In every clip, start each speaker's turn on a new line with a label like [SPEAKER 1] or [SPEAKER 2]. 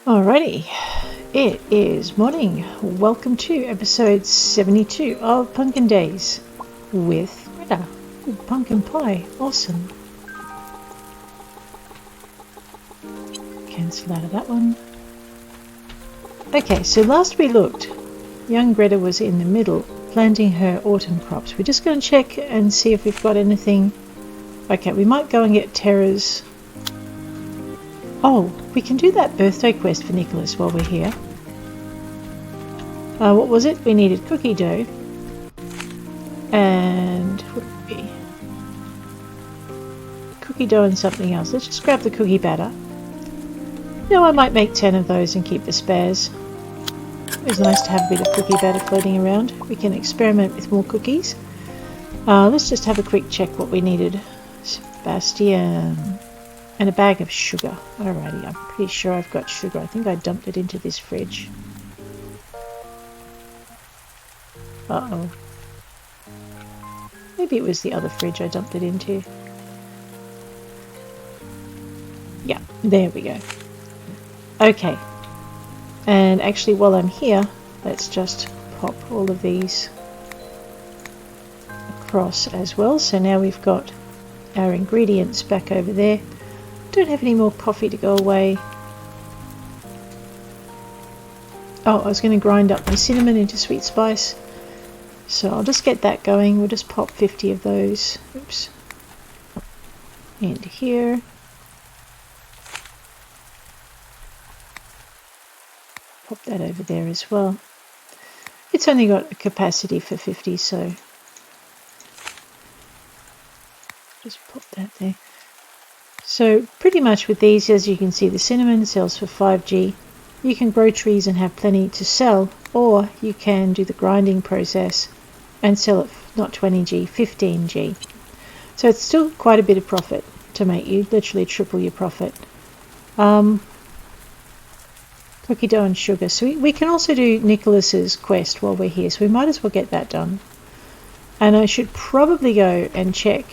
[SPEAKER 1] Alrighty, it is morning. Welcome to episode 72 of Pumpkin Days with Gretha. Ooh, pumpkin pie, awesome. Cancel out of that one. Okay, so last we looked, young Gretha was in the middle planting her autumn crops. We're just going to check and see if we've got anything. Okay, we might go and get Tara's. Oh, we can do that birthday quest for Nicholas while we're here. What was it? We needed cookie dough. And what would it be? Cookie dough and something else. Let's just grab the cookie batter. No, I might make 10 of those and keep the spares. It was nice to have a bit of cookie batter floating around. We can experiment with more cookies. Let's just have a quick check what we needed. Sebastian. And a bag of sugar. Alrighty, I'm pretty sure I've got sugar. I think I dumped it into this fridge. Uh-oh. Maybe it was the other fridge I dumped it into. Yeah, there we go. Okay. And actually, while I'm here, let's just pop all of these across as well. So now we've got our ingredients back over there. Don't have any more coffee to go away. Oh, I was going to grind up my cinnamon into sweet spice. So I'll just get that going. We'll just pop 50 of those. Oops. Into here. Pop that over there as well. It's only got a capacity for 50, so just pop that there. So pretty much with these, as you can see, the cinnamon sells for 5G. You can grow trees and have plenty to sell, or you can do the grinding process and sell it not 20G, 15G. So it's still quite a bit of profit to make. You literally triple your profit. Cookie dough and sugar. So we can also do Nicholas's quest while we're here, so we might as well get that done. And I should probably go and check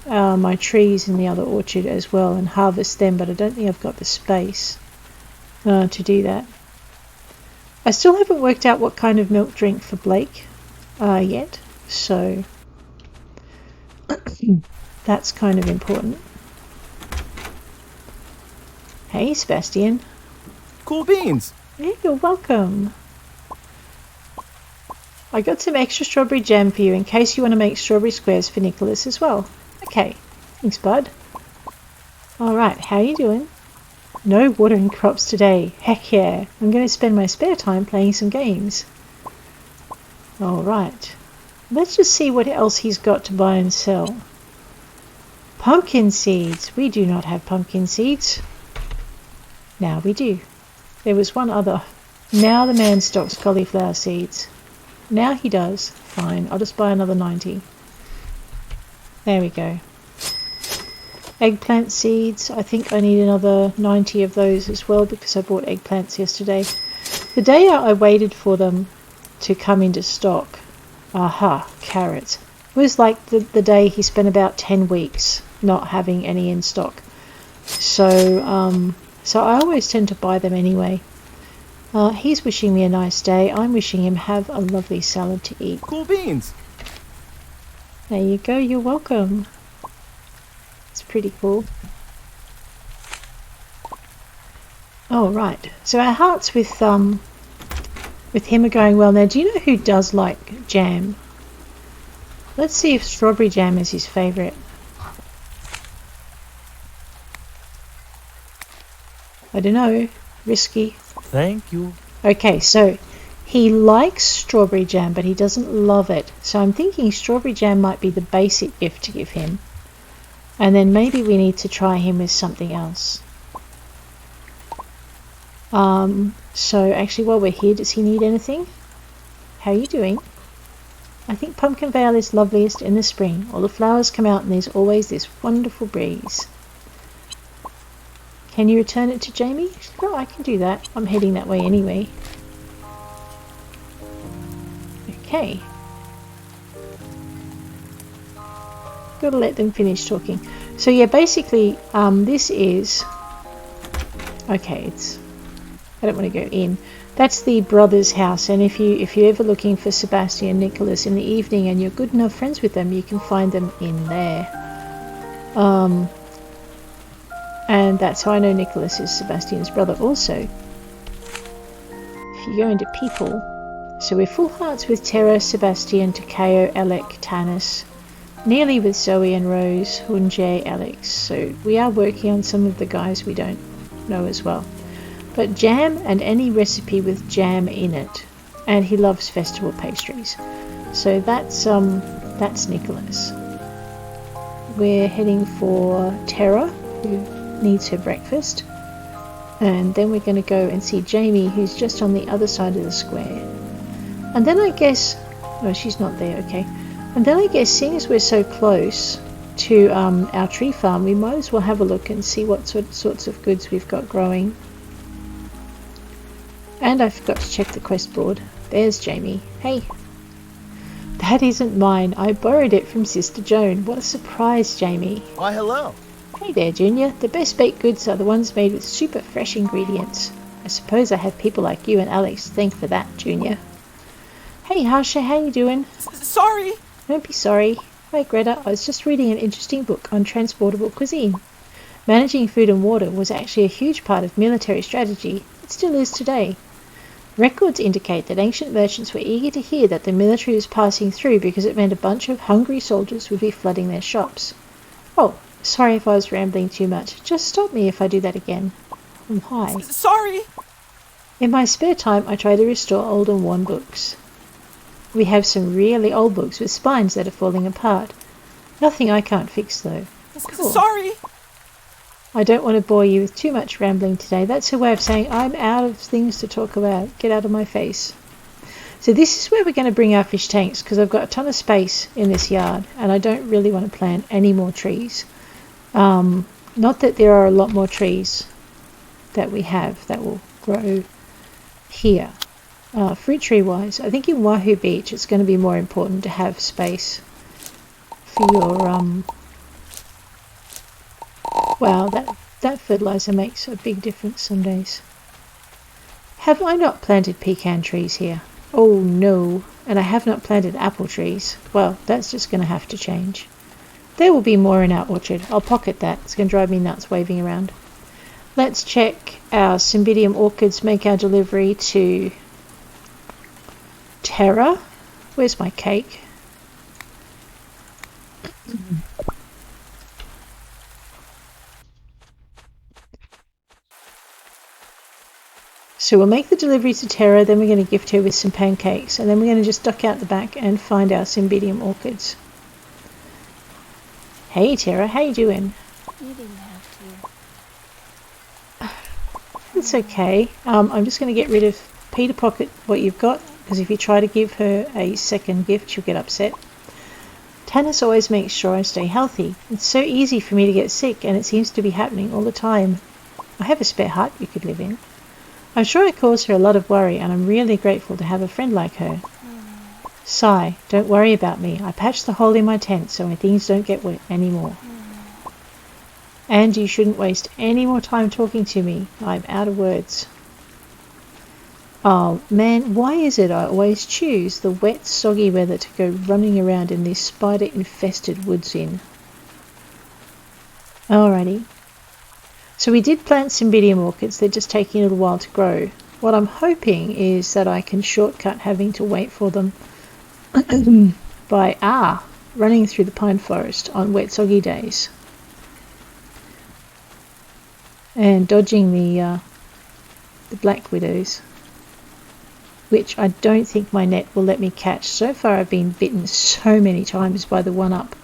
[SPEAKER 1] my trees in the other orchard as well and harvest them, but I don't think I've got the space to do that. I still haven't worked out what kind of milk drink for Blake yet, so that's kind of important. Hey Sebastian.
[SPEAKER 2] Cool beans!
[SPEAKER 1] Hey, you're welcome. I got some extra strawberry jam for you in case you want to make strawberry squares for Nicholas as well. Okay, thanks bud. Alright, how you doing? No watering crops today. Heck yeah, I'm going to spend my spare time playing some games. Alright, let's just see what else he's got to buy and sell. Pumpkin seeds. We do not have pumpkin seeds. Now we do. There was one other. Now the man stocks cauliflower seeds. Now he does. Fine, I'll just buy another 90. There we go. Eggplant seeds. I think I need another 90 of those as well because I bought eggplants yesterday. The day I waited for them to come into stock, carrots, was like the day he spent about 10 weeks not having any in stock. So I always tend to buy them anyway. He's wishing me a nice day. I'm wishing him have a lovely salad to eat.
[SPEAKER 2] Cool beans!
[SPEAKER 1] There you go, you're welcome. It's pretty cool. Oh, right. So our hearts with him are going well. Now, do you know who does like jam? Let's see if strawberry jam is his favourite. I don't know. Risky.
[SPEAKER 2] Thank you.
[SPEAKER 1] Okay, so he likes strawberry jam, but he doesn't love it. So I'm thinking strawberry jam might be the basic gift to give him. And then maybe we need to try him with something else. So actually while we're here, does he need anything? How are you doing? I think Pumpkinvale is loveliest in the spring. All the flowers come out and there's always this wonderful breeze. Can you return it to Jamie? Well, I can do that. I'm heading that way anyway. Okay. Gotta let them finish talking. So yeah, basically, this is... Okay, it's I don't want to go in. That's the brother's house, and if you're ever looking for Sebastian and Nicholas in the evening and you're good enough friends with them, you can find them in there. And that's how I know Nicholas is Sebastian's brother also. If you go into people, so we're full hearts with Terra, Sebastian, Takeo, Alec, Tanis, nearly with Zoe and Rose, Hunjay, Alex. So we are working on some of the guys we don't know as well. But jam and any recipe with jam in it, and he loves festival pastries. So that's Nicholas. We're heading for Terra, who needs her breakfast, and then we're going to go and see Jamie, who's just on the other side of the square. And then I guess, oh, she's not there, okay. And then I guess, seeing as we're so close to our tree farm, we might as well have a look and see what sorts of goods we've got growing. And I forgot to check the quest board. There's Jamie. Hey. That isn't mine. I borrowed it from Sister Joan. What a surprise, Jamie.
[SPEAKER 2] Why, hello.
[SPEAKER 1] Hey there, Junior. The best baked goods are the ones made with super fresh ingredients. I suppose I have people like you and Alex to thank for that, Junior. Hey, Harsha, how you doing?
[SPEAKER 2] Sorry.
[SPEAKER 1] Don't be sorry. Hi, Greta. I was just reading an interesting book on transportable cuisine. Managing food and water was actually a huge part of military strategy. It still is today. Records indicate that ancient merchants were eager to hear that the military was passing through because it meant a bunch of hungry soldiers would be flooding their shops. Oh, sorry if I was rambling too much. Just stop me if I do that again. Hi.
[SPEAKER 2] Sorry.
[SPEAKER 1] In my spare time, I try to restore old and worn books. We have some really old books with spines that are falling apart. Nothing I can't fix, though. Cool.
[SPEAKER 2] Sorry.
[SPEAKER 1] I don't want to bore you with too much rambling today. That's her way of saying I'm out of things to talk about. Get out of my face. So this is where we're going to bring our fish tanks, because I've got a ton of space in this yard and I don't really want to plant any more trees. Not that there are a lot more trees that we have that will grow here. Fruit tree wise, I think in Wahoo Beach it's going to be more important to have space for your wow, that fertilizer makes a big difference some days. Have I not planted pecan trees here? Oh no, and I have not planted apple trees. Well, that's just going to have to change. There will be more in our orchard. I'll pocket that. It's going to drive me nuts waving around. Let's check our Cymbidium Orchids, make our delivery to Terra. Where's my cake? So we'll make the delivery to Terra, then we're going to gift her with some pancakes, and then we're going to just duck out the back and find our Cymbidium Orchids. Hey Terra, how you doing?
[SPEAKER 3] You didn't have to.
[SPEAKER 1] It's okay. I'm just going to get rid of Peter Pocket what you've got, because if you try to give her a second gift, she'll get upset. Tanis always makes sure I stay healthy. It's so easy for me to get sick, and it seems to be happening all the time. I have a spare hut you could live in. I'm sure I cause her a lot of worry, and I'm really grateful to have a friend like her. Sigh, don't worry about me. I patched the hole in my tent so my things don't get wet anymore. And you shouldn't waste any more time talking to me. I'm out of words. Oh man, why is it I always choose the wet, soggy weather to go running around in this spider-infested woods in? Alrighty. So we did plant Cymbidium orchids, they're just taking a little while to grow. What I'm hoping is that I can shortcut having to wait for them by running through the pine forest on wet, soggy days. And dodging the black widows, which I don't think my net will let me catch. So far I've been bitten so many times by the one up.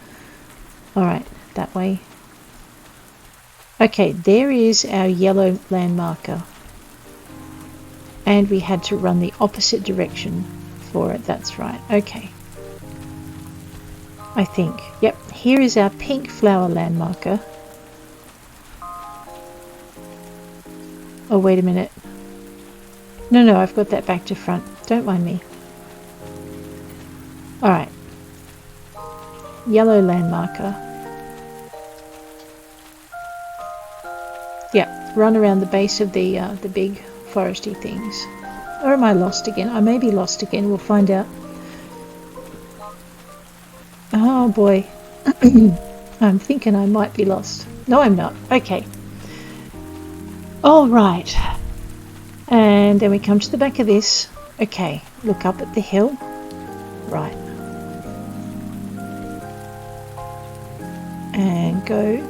[SPEAKER 1] Alright, that way. Okay, there is our yellow land marker. And we had to run the opposite direction for it, that's right. Okay. I think. Yep, here is our pink flower land marker. Oh, wait a minute. No, I've got that back to front. Don't mind me. Alright. Yellow land marker. Yep, run around the base of the big foresty things. Or am I lost again? I may be lost again. We'll find out. Oh boy. I'm thinking I might be lost. No, I'm not. Okay. All right. And then we come to the back of this. Okay. Look up at the hill. Right. And go.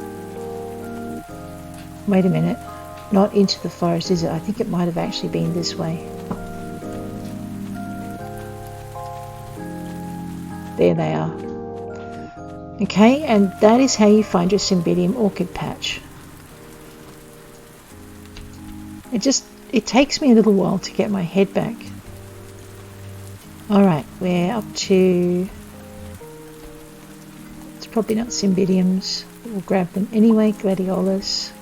[SPEAKER 1] Wait a minute. Not into the forest, is it? I think it might have actually been this way. There they are. Okay, and that is how you find your Cymbidium orchid patch. It takes me a little while to get my head back. Alright, we're up to... It's probably not Cymbidiums. We'll grab them anyway, Gladiolas.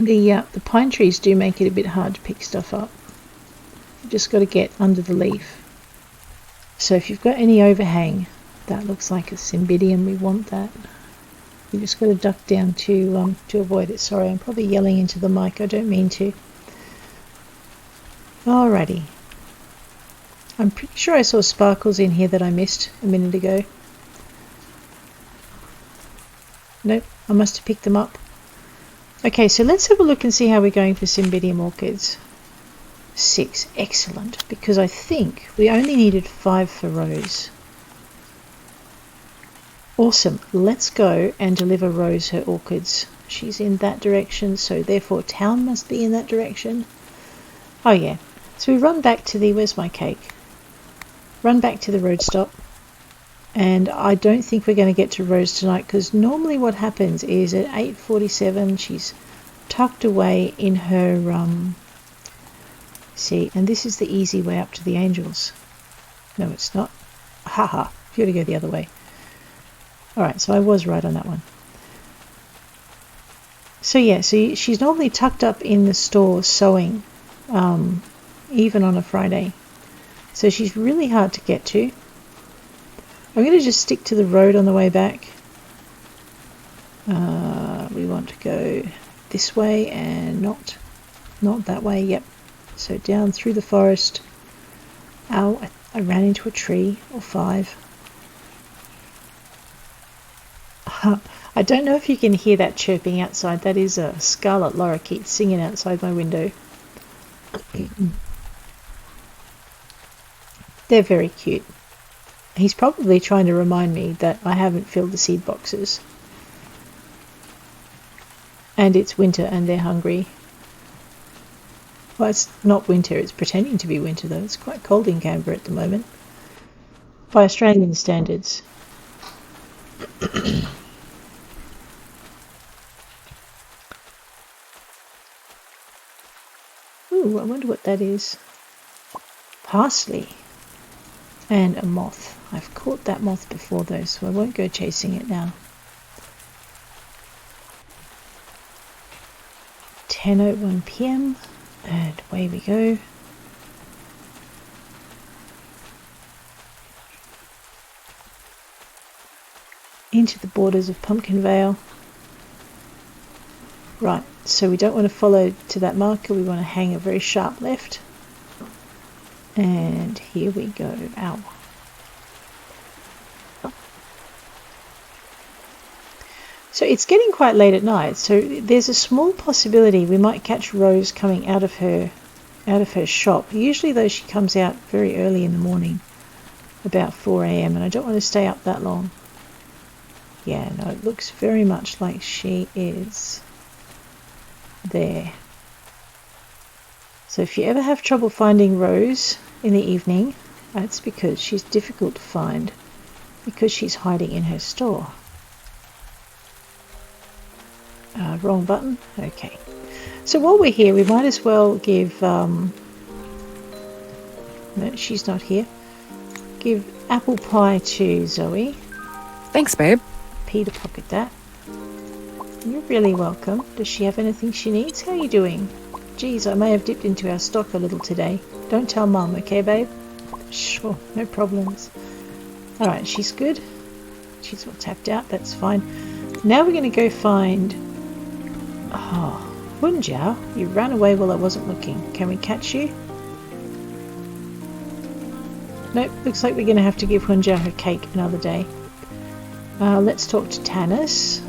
[SPEAKER 1] The pine trees do make it a bit hard to pick stuff up. You've just got to get under the leaf. So if you've got any overhang, that looks like a Cymbidium, we want that. You just got to duck down to avoid it. Sorry, I'm probably yelling into the mic. I don't mean to. Alrighty. I'm pretty sure I saw sparkles in here that I missed a minute ago. Nope, I must have picked them up. Okay, so let's have a look and see how we're going for Cymbidium orchids. 6, excellent, because I think we only needed 5 for Rose. Awesome, let's go and deliver Rose her orchids. She's in that direction, so therefore town must be in that direction. Oh yeah, so we run back to the, where's my cake? Run back to the road stop. And I don't think we're going to get to Rose tonight, because normally what happens is at 8:47 she's tucked away in her, see, and this is the easy way up to the angels. No, it's not. Haha, you got to go the other way. Alright, so I was right on that one. So yeah, so she's normally tucked up in the store sewing, even on a Friday. So she's really hard to get to. I'm going to just stick to the road on the way back. We want to go this way and not that way. Yep. So down through the forest. Ow, I ran into a tree, or 5. I don't know if you can hear that chirping outside. That is a scarlet lorikeet singing outside my window. They're very cute. He's probably trying to remind me that I haven't filled the seed boxes. And it's winter and they're hungry. Well, it's not winter, it's pretending to be winter though. It's quite cold in Canberra at the moment. By Australian standards. Ooh, I wonder what that is. Parsley. And a moth. I've caught that moth before though, so I won't go chasing it now. 10:01 PM, and away we go. Into the borders of Pumpkinvale. Right, so we don't want to follow to that marker, we want to hang a very sharp left. And here we go. Ow. So it's getting quite late at night, so there's a small possibility we might catch Rose coming out of her shop. Usually though she comes out very early in the morning, about 4 AM, and I don't want to stay up that long. Yeah, no, it looks very much like she is there. So if you ever have trouble finding Rose in the evening, that's because she's difficult to find, because she's hiding in her store. Wrong button. Okay. So while we're here, we might as well give... no, she's not here. Give apple pie to Zoe.
[SPEAKER 4] Thanks, babe.
[SPEAKER 1] Peter pocket that. You're really welcome. Does she have anything she needs? How are you doing? Geez, I may have dipped into our stock a little today. Don't tell Mum, okay, babe? Sure, no problems. Alright, she's good. She's all tapped out, that's fine. Now we're going to go find... Oh, Hunjiao, you ran away while I wasn't looking. Can we catch you? Nope, looks like we're going to have to give Hunjiao her cake another day. Let's talk to Tanis.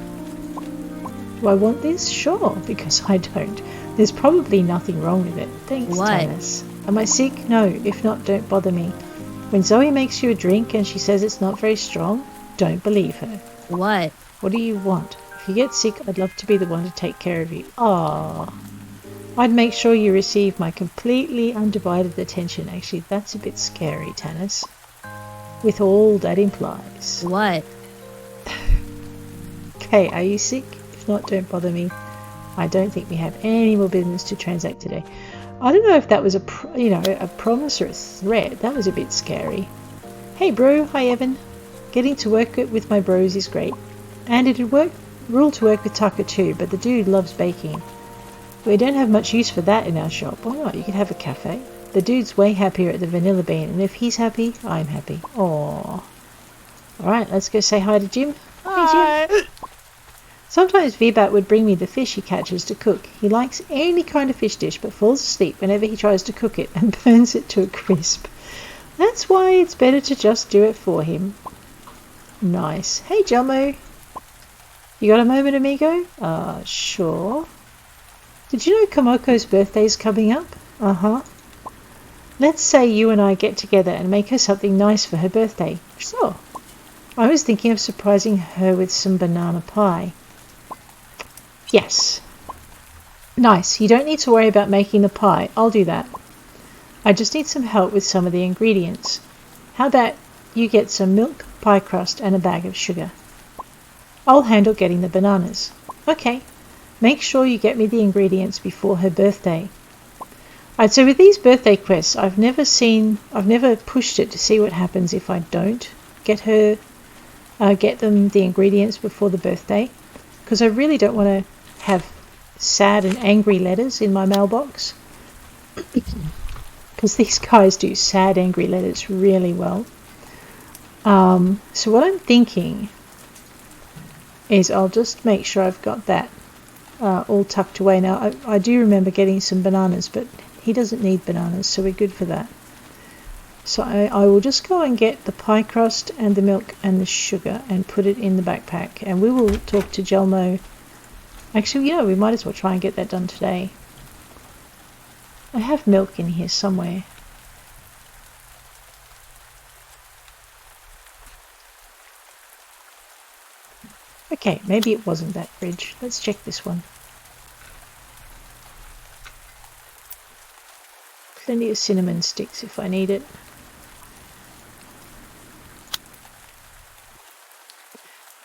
[SPEAKER 1] Do I want this? Sure, because I don't. There's probably nothing wrong with it. Thanks,
[SPEAKER 3] What?
[SPEAKER 1] Tanis. Am I sick? No, if not, don't bother me. When Zoe makes you a drink and she says it's not very strong, don't believe her.
[SPEAKER 3] What?
[SPEAKER 1] What do you want? If you get sick, I'd love to be the one to take care of you. Ah, I'd make sure you receive my completely undivided attention. Actually, that's a bit scary, Tanis. With all that implies.
[SPEAKER 3] What?
[SPEAKER 1] Okay, are you sick? If not, don't bother me. I don't think we have any more business to transact today. I don't know if that was a promise or a threat. That was a bit scary. Hey bro, hi Evan. Getting to work with my bros is great. And it'd rule to work with Tucker too, but the dude loves baking. We don't have much use for that in our shop. Why not? You could have a cafe. The dude's way happier at the Vanilla Bean, and if he's happy, I'm happy. Aww. Alright, let's go say hi to Jim. Hi Jim. Sometimes Vibat would bring me the fish he catches to cook. He likes any kind of fish dish, but falls asleep whenever he tries to cook it and burns it to a crisp. That's why it's better to just do it for him. Nice. Hey Jelmo. You got a moment, amigo? Sure. Did you know Komoko's birthday's coming up? Uh-huh. Let's say you and I get together and make her something nice for her birthday. Sure. I was thinking of surprising her with some banana pie. Yes. Nice. You don't need to worry about making the pie. I'll do that. I just need some help with some of the ingredients. How about you get some milk, pie crust, and a bag of sugar? I'll handle getting the bananas. Okay. Make sure you get me the ingredients before her birthday. Alright, so with these birthday quests, I've never pushed it to see what happens if I don't get them the ingredients before the birthday. Because I really don't want to have sad and angry letters in my mailbox. Because these guys do sad, angry letters really well. So what I'm thinking is I'll just make sure I've got that all tucked away. Now, I do remember getting some bananas, but he doesn't need bananas, so we're good for that. So I will just go and get the pie crust and the milk and the sugar and put it in the backpack. And we will talk to Jelmo. Actually, yeah, we might as well try and get that done today. I have milk in here somewhere. Okay, maybe it wasn't that fridge. Let's check this one. Plenty of cinnamon sticks if I need it.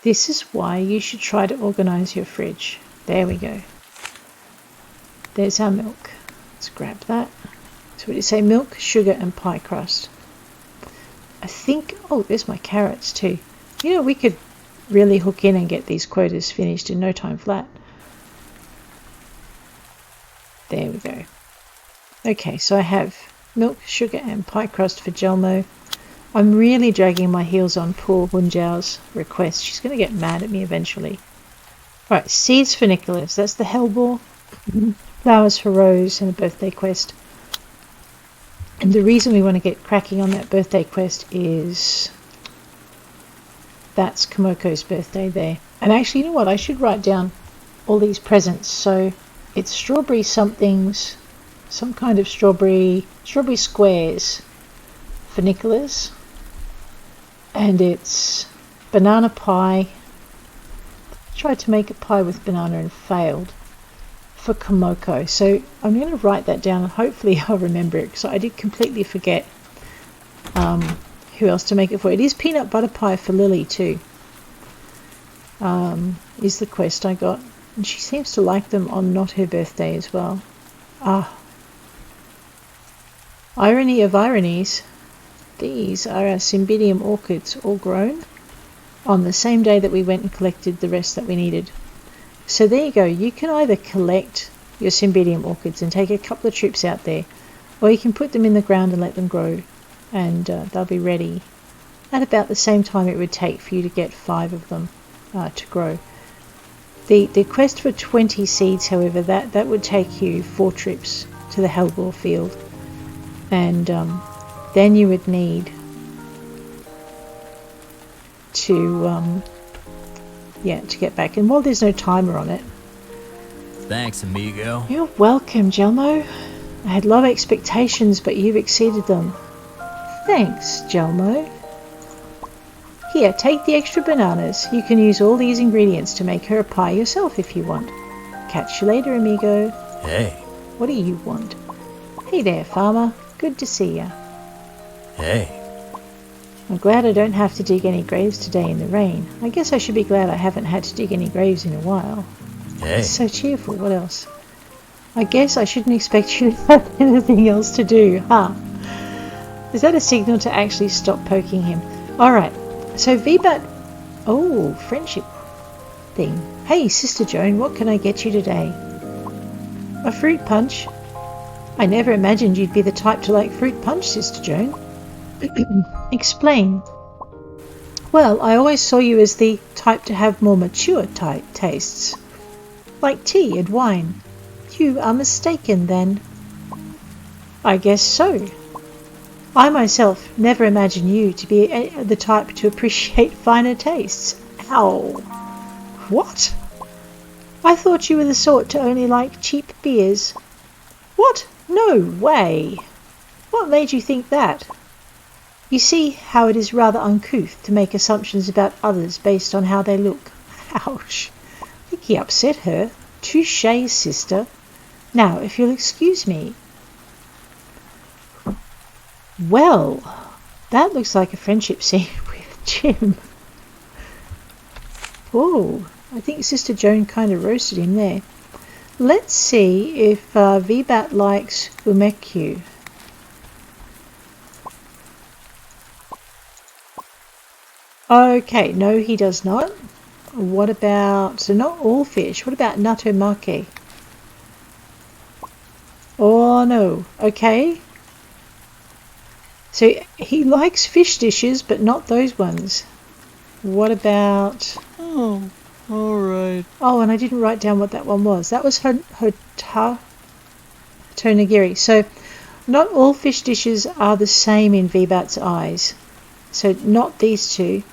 [SPEAKER 1] This is why you should try to organise your fridge. There we go. There's our milk. Let's grab that. So what do you say? Milk, sugar and pie crust. I think... Oh, there's my carrots too. You know, we could really hook in and get these quotas finished in no time flat. There we go. Okay, so I have milk, sugar and pie crust for Jelmo. I'm really dragging my heels on poor Hunjiao's request. She's going to get mad at me eventually. Right, seeds for Nicholas. That's the hellebore. Flowers for Rose and a birthday quest. And the reason we want to get cracking on that birthday quest is... That's Komoko's birthday there. And actually, you know what? I should write down all these presents. So it's strawberry somethings, some kind of strawberry squares for Nicholas. And it's banana pie. Tried to make a pie with banana and failed for Komoko. So I'm going to write that down and hopefully I'll remember it because I did completely forget who else to make it for. It is peanut butter pie for Lily too. Is the quest I got. And she seems to like them on not her birthday as well. Ah. Irony of ironies. These are our Cymbidium Orchids all grown on the same day that we went and collected the rest that we needed. So there you go. You can either collect your Cymbidium Orchids and take a couple of trips out there, or you can put them in the ground and let them grow and they'll be ready at about the same time it would take for you to get 5 of them to grow. The quest for 20 seeds, however, that would take you 4 trips to the hellebore field, and then you would need to get back. And while there's no timer on it,
[SPEAKER 2] Thanks, amigo.
[SPEAKER 1] you're welcome, Jelmo. I had low expectations, but you've exceeded them. Thanks, Jelmo. Here, take the extra bananas. You can use all these ingredients to make her a pie yourself if you want. Catch you later, amigo.
[SPEAKER 2] Hey.
[SPEAKER 1] What do you want? Hey there, farmer. Good to see ya.
[SPEAKER 2] Hey.
[SPEAKER 1] I'm glad I don't have to dig any graves today in the rain. I guess I should be glad I haven't had to dig any graves in a while.
[SPEAKER 2] Hey.
[SPEAKER 1] It's so cheerful. What else? I guess I shouldn't expect you to have anything else to do, huh? Is that a signal to actually stop poking him? Alright, so VBAT... Oh, friendship thing. Hey, Sister Joan, what can I get you today? A fruit punch? I never imagined you'd be the type to like fruit punch, Sister Joan. Explain. Well, I always saw you as the type to have more mature type tastes. Like tea and wine. You are mistaken, then. I guess so. I myself never imagined you to be the type to appreciate finer tastes. Ow. What? I thought you were the sort to only like cheap beers. What? No way. What made you think that? You see how it is rather uncouth to make assumptions about others based on how they look. Ouch. I think he upset her. Touché, sister. Now, if you'll excuse me. Well, that looks like a friendship scene with Jim. Oh, I think Sister Joan kind of roasted him there. Let's see if VBAT likes Umeku. Okay, no he does not. What about, so not all fish, what about Natomake? Oh no, okay. So he likes fish dishes, but not those ones. What about...
[SPEAKER 2] Oh, alright.
[SPEAKER 1] Oh, and I didn't write down what that one was. That was Tonigiri. So not all fish dishes are the same in VBAT's eyes. So not these two.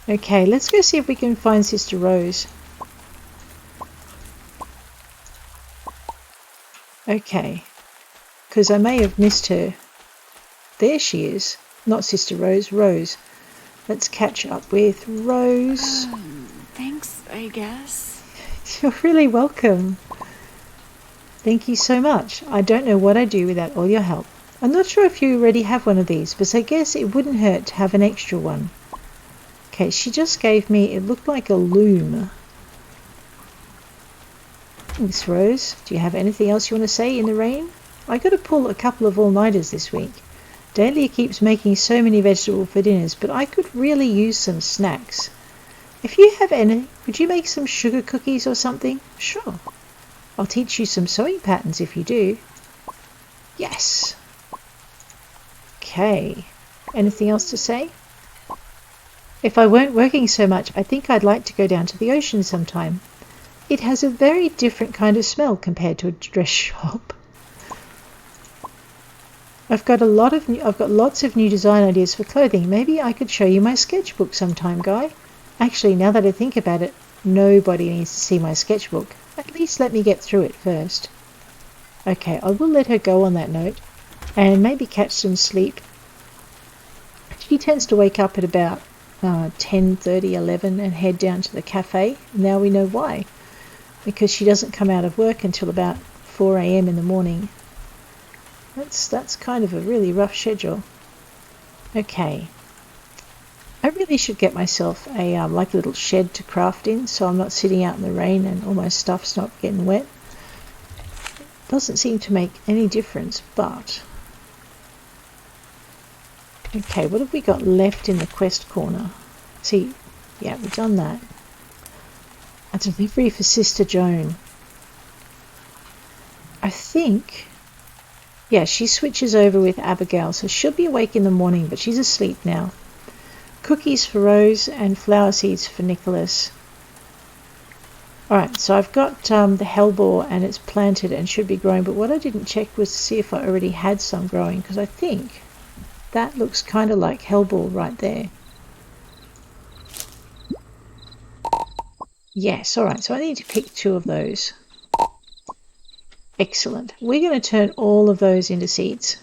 [SPEAKER 1] Okay, let's go see if we can find Sister Rose. Okay, because I may have missed her. There she is. Not Sister Rose, Rose. Let's catch up with Rose.
[SPEAKER 3] Thanks, I guess.
[SPEAKER 1] You're really welcome. Thank you so much. I don't know what I'd do without all your help. I'm not sure if you already have one of these, but I guess it wouldn't hurt to have an extra one. Okay, she just gave me, it looked like a loom. Thanks, Rose. Do you have anything else you want to say in the rain? I got to pull a couple of all-nighters this week. Dahlia keeps making so many vegetables for dinners, but I could really use some snacks. If you have any, would you make some sugar cookies or something? Sure. I'll teach you some sewing patterns if you do. Yes. Okay. Anything else to say? If I weren't working so much, I think I'd like to go down to the ocean sometime. It has a very different kind of smell compared to a dress shop. I've got lots of new design ideas for clothing. Maybe I could show you my sketchbook sometime, Guy. Actually, now that I think about it, nobody needs to see my sketchbook. At least let me get through it first. Okay, I will let her go on that note, and maybe catch some sleep. She tends to wake up at about 10:30, 11 and head down to the cafe. Now we know why. Because she doesn't come out of work until about 4 a.m. in the morning. That's kind of a really rough schedule. Okay. I really should get myself a like a little shed to craft in, so I'm not sitting out in the rain and all my stuff's not getting wet. Doesn't seem to make any difference, but... Okay, what have we got left in the quest corner? See, yeah, we've done that. A delivery for Sister Joan. I think Yeah, she switches over with Abigail, so she'll be awake in the morning, but she's asleep now. Cookies for Rose and flower seeds for Nicholas. Alright, so I've got the hellebore and it's planted and should be growing, but what I didn't check was to see if I already had some growing, because I think that looks kind of like hellebore right there. Yes, alright, so I need to pick 2 of those. Excellent. We're going to turn all of those into seeds.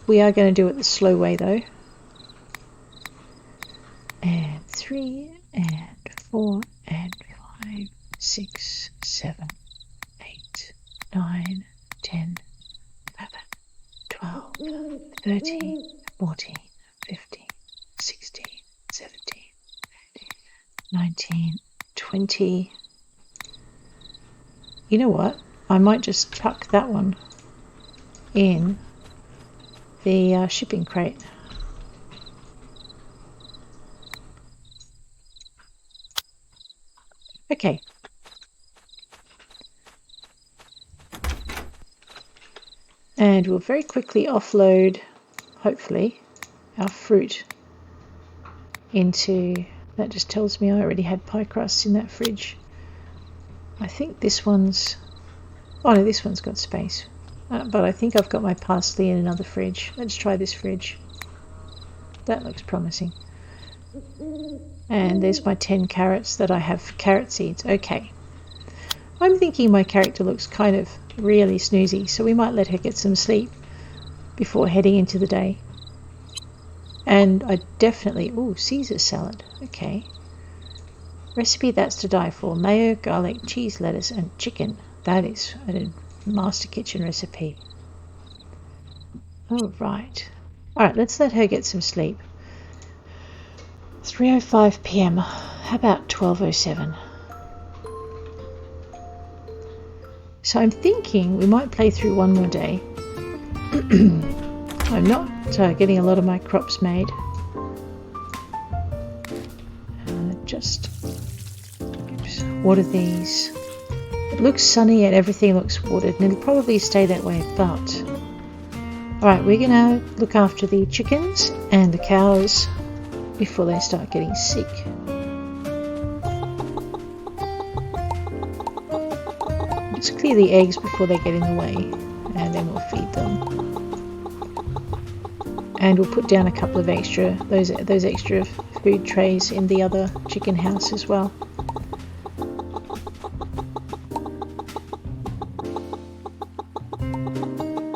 [SPEAKER 1] We are going to do it the slow way though. And 3 and 4 and 5, 6, 7, 8, 9, 10, 11, 12, 13, 14, 15, 16, 17, 18, 19, 20. You know what? I might just tuck that one in the shipping crate. Okay. And we'll very quickly offload, hopefully, our fruit into... That just tells me I already had pie crusts in that fridge. I think this one's... Oh no, this one's got space. But I think I've got my parsley in another fridge. Let's try this fridge. That looks promising. And there's my 10 carrots that I have for carrot seeds. Okay. I'm thinking my character looks kind of really snoozy, so we might let her get some sleep before heading into the day. And I definitely... Ooh, Caesar salad. Okay. Recipe that's to die for. Mayo, garlic, cheese, lettuce, and chicken. That is a master kitchen recipe. Oh, right. Alright, let's let her get some sleep. 3:05 p.m. How about 12:07? So I'm thinking we might play through one more day. I'm not getting a lot of my crops made. Just water these. It looks sunny and everything looks watered, and it'll probably stay that way, but... Alright, we're gonna look after the chickens and the cows before they start getting sick. Let's clear the eggs before they get in the way, and then we'll feed them. And we'll put down a couple of extra, those extra food trays in the other chicken house as well.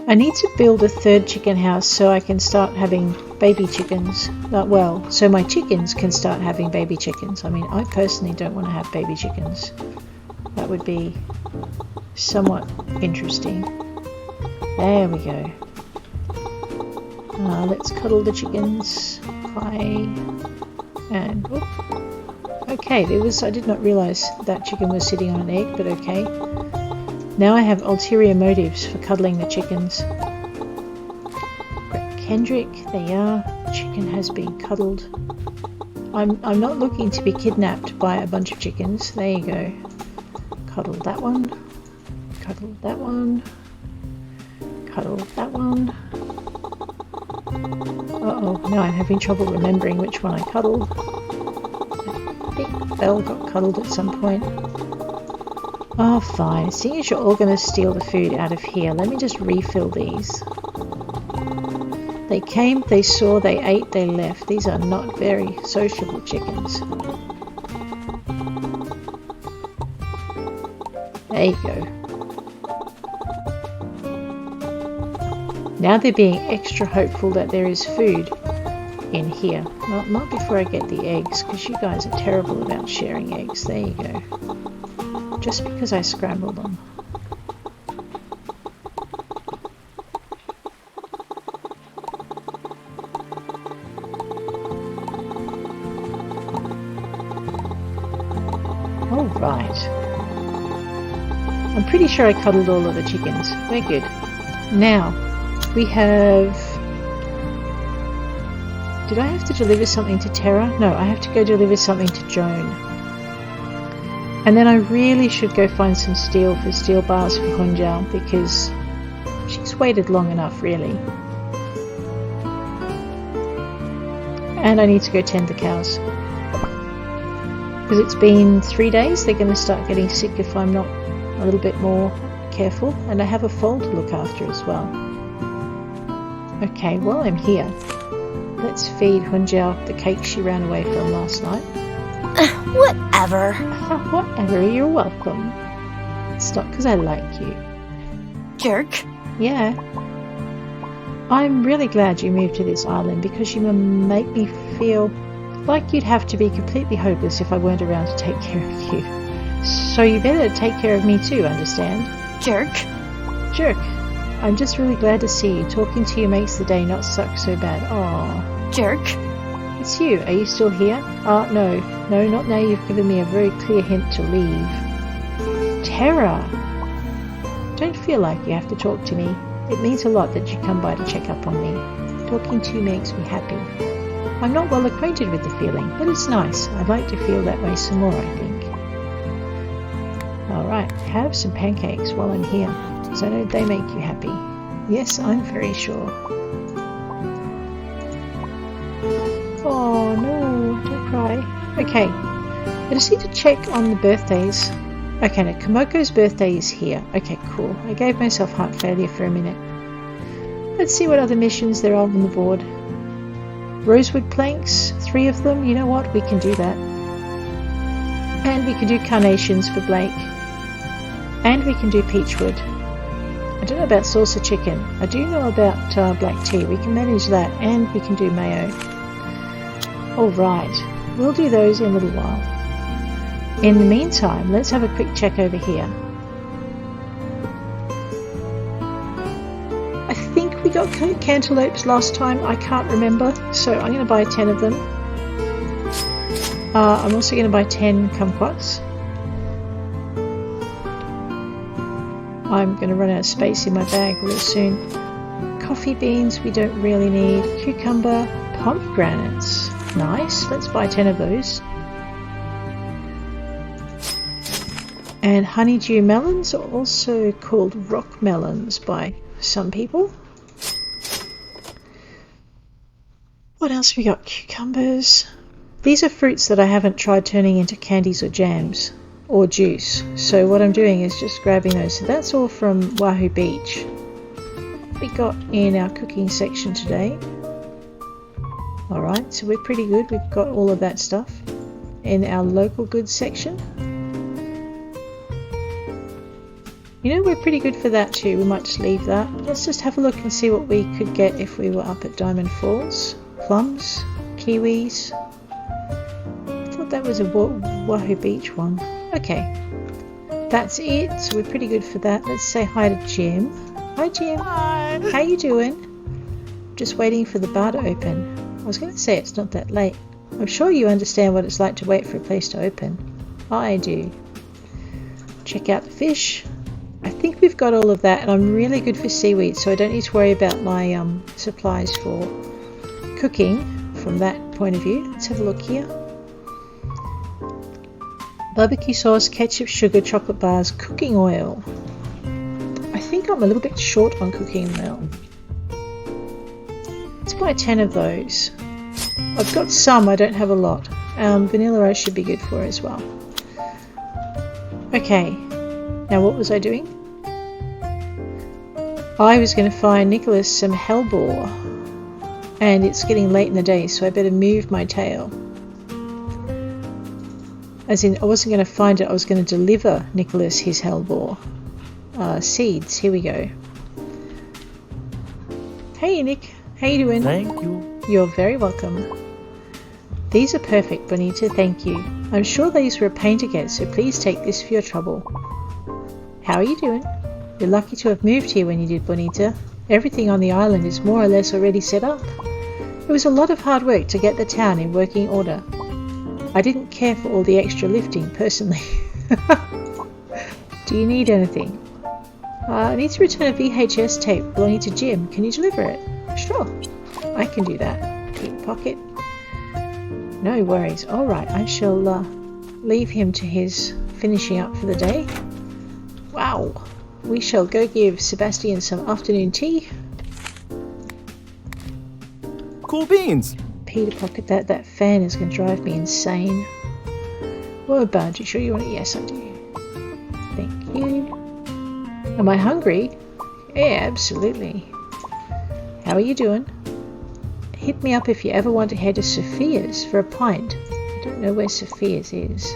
[SPEAKER 1] I need to build a 3rd chicken house so I can start having baby chickens. Well, so my chickens can start having baby chickens. I mean, I personally don't want to have baby chickens. That would be somewhat interesting. There we go. Let's cuddle the chickens. Hi. And whoop. Okay, I did not realise that chicken was sitting on an egg, but okay. Now I have ulterior motives for cuddling the chickens. Kendrick, there you are. Chicken has been cuddled. I'm not looking to be kidnapped by a bunch of chickens. There you go. Cuddle that one. Cuddle that one. Cuddle that one. Uh-oh, now I'm having trouble remembering which one I cuddled. I think Belle got cuddled at some point. Oh, fine. Seeing as you're all going to steal the food out of here, let me just refill these. They came, they saw, they ate, they left. These are not very sociable chickens. There you go. Now they're being extra hopeful that there is food in here. Well, not before I get the eggs, because you guys are terrible about sharing eggs. There you go. Just because I scrambled them. All right. I'm pretty sure I cuddled all of the chickens. We're good. Now, we have... Did I have to deliver something to Tara? No, I have to go deliver something to Joan. And then I really should go find some steel for steel bars for Hunjal, because She's waited long enough, really. And I need to go tend the cows. Because it's been 3 days, they're going to start getting sick if I'm not a little bit more careful. And I have a foal to look after as well. Okay, while I'm here, let's feed Hunjiao the cake she ran away from last night.
[SPEAKER 3] Whatever.
[SPEAKER 1] Whatever, you're welcome. It's not because I like you.
[SPEAKER 3] Jerk.
[SPEAKER 1] Yeah. I'm really glad you moved to this island because you make me feel like you'd have to be completely hopeless if I weren't around to take care of you. So you better take care of me too, understand?
[SPEAKER 3] Jerk.
[SPEAKER 1] Jerk. I'm just really glad to see you. Talking to you makes the day not suck so bad. Aww.
[SPEAKER 3] Jerk.
[SPEAKER 1] It's you. Are you still here? No. No, not now. You've given me a very clear hint to leave. Terra. Don't feel like you have to talk to me. It means a lot that you come by to check up on me. Talking to you makes me happy. I'm not well acquainted with the feeling, but it's nice. I'd like to feel that way some more, I think. Alright, have some pancakes while I'm here. So don't they make you happy? Yes, I'm very sure. Oh no, don't cry. Okay, I just need to check on the birthdays. Okay, no, Komoko's birthday is here. Okay, cool. I gave myself heart failure for a minute. Let's see what other missions there are on the board. Rosewood planks, 3 of them. You know what? We can do that. And we can do carnations for Blake. And we can do peachwood. I don't know about salsa chicken. I do know about black tea. We can manage that. And we can do mayo. Alright. We'll do those in a little while. In the meantime, let's have a quick check over here. I think we got cantaloupes last time. I can't remember. So I'm going to buy 10 of them. I'm also going to buy 10 kumquats. I'm going to run out of space in my bag real soon. Coffee beans we don't really need. Cucumber, pomegranates. Nice. Let's buy 10 of those. And honeydew melons are also called rock melons by some people. What else have we got? Cucumbers. These are fruits that I haven't tried turning into candies or jams or juice. So what I'm doing is just grabbing those. So that's all from Wahoo Beach. We got in our cooking section today. Alright, so we're pretty good. We've got all of that stuff in our local goods section. You know, we're pretty good for that too. We might just leave that. Let's just have a look and see what we could get if we were up at Diamond Falls. Plums, kiwis. I thought that was a Wahoo Beach one. Okay, that's it. So we're pretty good for that. Let's say hi to Jim. Hi Jim.
[SPEAKER 3] Hi.
[SPEAKER 1] How you doing? Just waiting for the bar to open. I was going to say it's not that late. I'm sure you understand what it's like to wait for a place to open. I do. Check out the fish. I think we've got all of that, and I'm really good for seaweed, so I don't need to worry about my supplies for cooking from that point of view. Let's have a look here. Barbecue sauce, ketchup, sugar, chocolate bars, cooking oil. I think I'm a little bit short on cooking oil. Let's buy 10 of those. I've got some, I don't have a lot. Vanilla ice should be good for as well. Okay, now what was I doing? I was going to find Nicholas some hellebore, and it's getting late in the day, so I better move my tail. As in, I wasn't going to find it, I was going to deliver Nicholas his hellebore. Seeds, here we go. Hey Nick, how you doing?
[SPEAKER 2] Thank you.
[SPEAKER 1] You're very welcome. These are perfect, Bonita, thank you. I'm sure these were a pain to get, so please take this for your trouble. How are you doing? You're lucky to have moved here when you did, Bonita. Everything on the island is more or less already set up. It was a lot of hard work to get the town in working order. I didn't care for all the extra lifting, personally. Do you need anything? I need to return a VHS tape belonging to Jim. Can you deliver it? Sure, I can do that. Keep pocket. No worries. Alright, I shall leave him to his finishing up for the day. Wow, we shall go give Sebastian some afternoon tea.
[SPEAKER 4] Cool beans.
[SPEAKER 1] Peter, pocket that. That fan is going to drive me insane. Whoa, Barge, you sure you want it? Yes, I do. Thank you. Am I hungry? Yeah, absolutely. How are you doing? Hit me up if you ever want to head to Sophia's for a pint. I don't know where Sophia's is.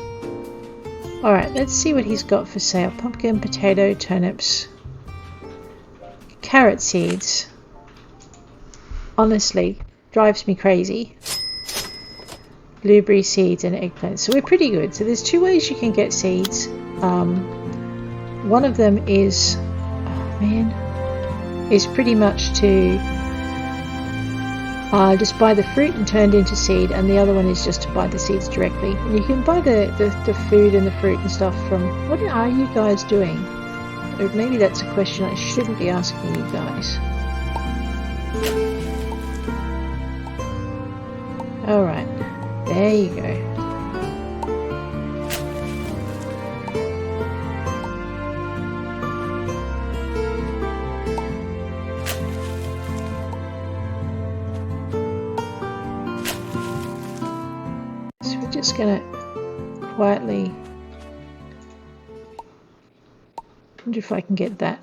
[SPEAKER 1] Alright, let's see what he's got for sale. Pumpkin, potato, turnips, carrot seeds. Honestly, drives me crazy. Blueberry seeds and eggplants. So we're pretty good. So there's two ways you can get seeds. One of them is, is pretty much to just buy the fruit and turn it into seed, and the other one is just to buy the seeds directly. And you can buy the food and the fruit and stuff from... What are you guys doing? Or maybe that's a question I shouldn't be asking you guys. Alright, there you go. Just gonna quietly wonder if I can get that.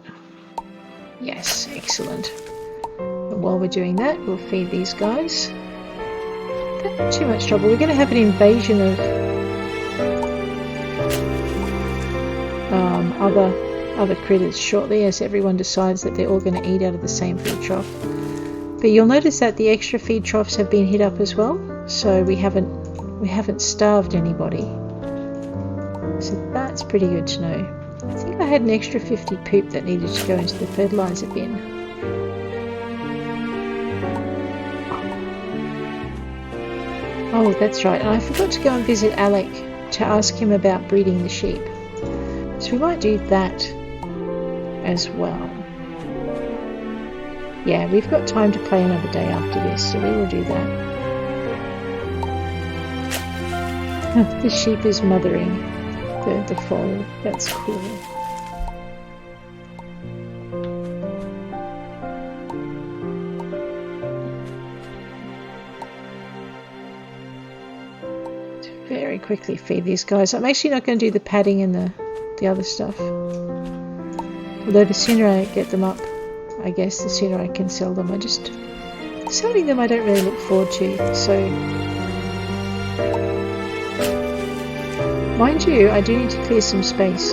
[SPEAKER 1] Yes, excellent. And while we're doing that, we'll feed these guys. Not too much trouble. We're going to have an invasion of other critters shortly, as everyone decides that they're all going to eat out of the same food trough. But you'll notice that the extra feed troughs have been hit up as well, so we haven't starved anybody. So that's pretty good to know. I think I had an extra 50 poop that needed to go into the fertilizer bin. Oh, that's right. And I forgot to go and visit Alec to ask him about breeding the sheep. So we might do that as well. Yeah, we've got time to play another day after this, so we will do that. The sheep is mothering the foal. That's cool. Very quickly feed these guys. I'm actually not going to do the padding and the other stuff. Although the sooner I get them up, I guess the sooner I can sell them. Selling them I don't really look forward to, so... Mind you, I do need to clear some space.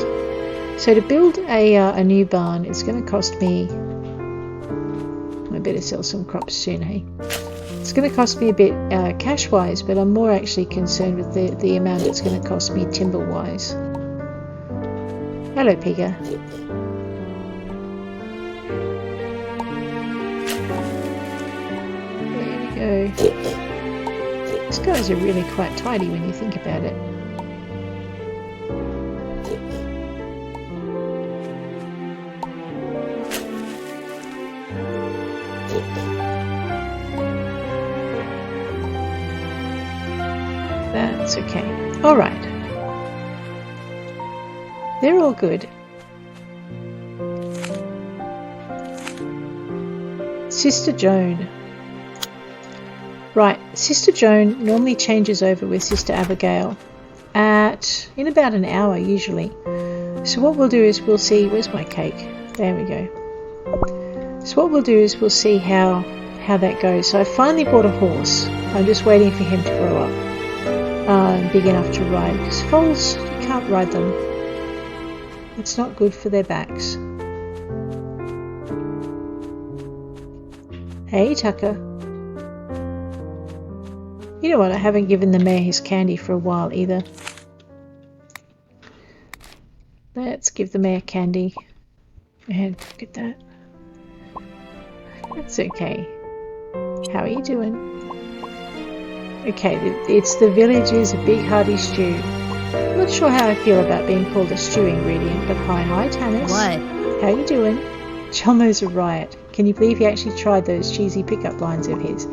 [SPEAKER 1] So to build a new barn, it's going to cost me... I better sell some crops soon, hey? It's going to cost me a bit cash-wise, but I'm more actually concerned with the amount it's going to cost me timber-wise. Hello, Pigger. There we go. These guys are really quite tidy when you think about it. That's okay. Alright. They're all good. Sister Joan. Right, Sister Joan normally changes over with Sister Abigail in about an hour usually. So what we'll do is we'll see... Where's my cake? There we go. So what we'll do is we'll see how that goes. So I finally bought a horse. I'm just waiting for him to grow up. Big enough to ride, because foals, you can't ride them. It's not good for their backs. Hey, Tucker. You know what, I haven't given the mare his candy for a while either. Let's give the mare candy. And look at that. That's okay. How are you doing? Okay, it's the village is a big hearty stew. I'm not sure how I feel about being called a stew ingredient, but hi Tanis.
[SPEAKER 3] What?
[SPEAKER 1] How you doing? Chelmo's a riot. Can you believe he actually tried those cheesy pickup lines of his?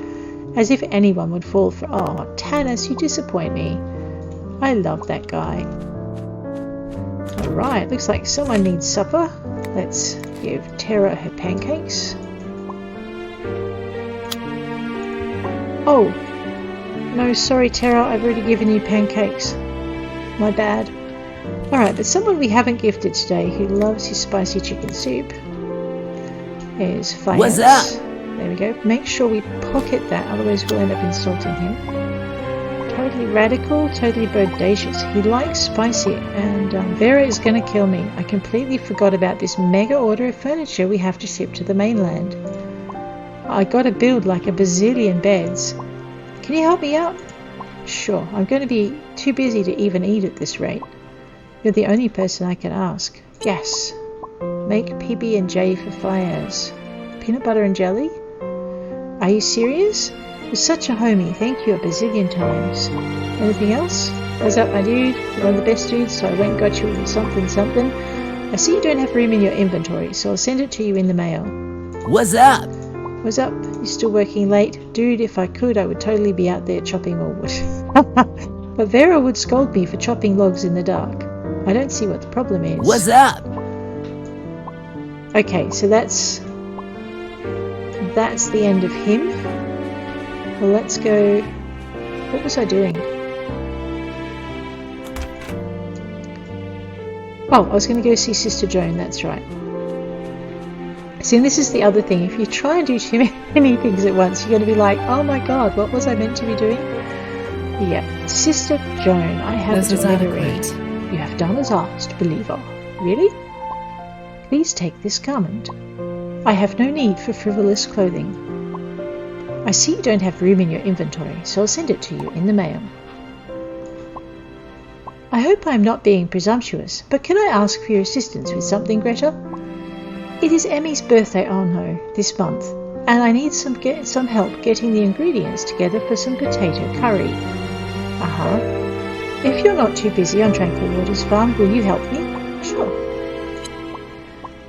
[SPEAKER 1] As if anyone would fall for... Oh, Tanis, you disappoint me. I love that guy. Alright, looks like someone needs supper. Let's give Tara her pancakes. Oh, no, sorry Tara, I've already given you pancakes. My bad. Alright, but someone we haven't gifted today who loves his spicy chicken soup is Fayez.
[SPEAKER 2] What's up?
[SPEAKER 1] There we go. Make sure we pocket that, otherwise we'll end up insulting him. Totally radical, totally bodacious. He likes spicy, and Vera is going to kill me. I completely forgot about this mega order of furniture we have to ship to the mainland. I gotta build like a bazillion beds. Can you help me out? Sure, I'm going to be too busy to even eat at this rate. You're the only person I can ask. Yes. Make PB&J for Fayez. Peanut butter and jelly? Are you serious? You're such a homie. Thank you a bazillion times. Anything else? What's up, my dude? You're one of the best dudes, so I went and got you something. I see you don't have room in your inventory, so I'll send it to you in the mail.
[SPEAKER 2] What's up?
[SPEAKER 1] What's up? You still working late? Dude, if I could, I would totally be out there chopping more wood. But Vera would scold me for chopping logs in the dark. I don't see what the problem is.
[SPEAKER 2] What's up?
[SPEAKER 1] Okay, so that's the end of him. Well, let's go... What was I doing? Oh, I was going to go see Sister Joan, that's right. See, this is the other thing. If you try and do too many things at once, you're going to be like, oh my god, what was I meant to be doing? Yeah, Sister Joan, I have
[SPEAKER 5] This is
[SPEAKER 1] to read.
[SPEAKER 5] adequate.
[SPEAKER 1] You have done as asked, believer. Really? Please take this garment. I have no need for frivolous clothing. I see you don't have room in your inventory, so I'll send it to you in the mail. I hope I am not being presumptuous, but can I ask for your assistance with something, Greta? It is Emmy's birthday, oh no, this month, and I need some help getting the ingredients together for some potato curry. If you're not too busy on Tranquil Waters Farm, will you help me? Sure.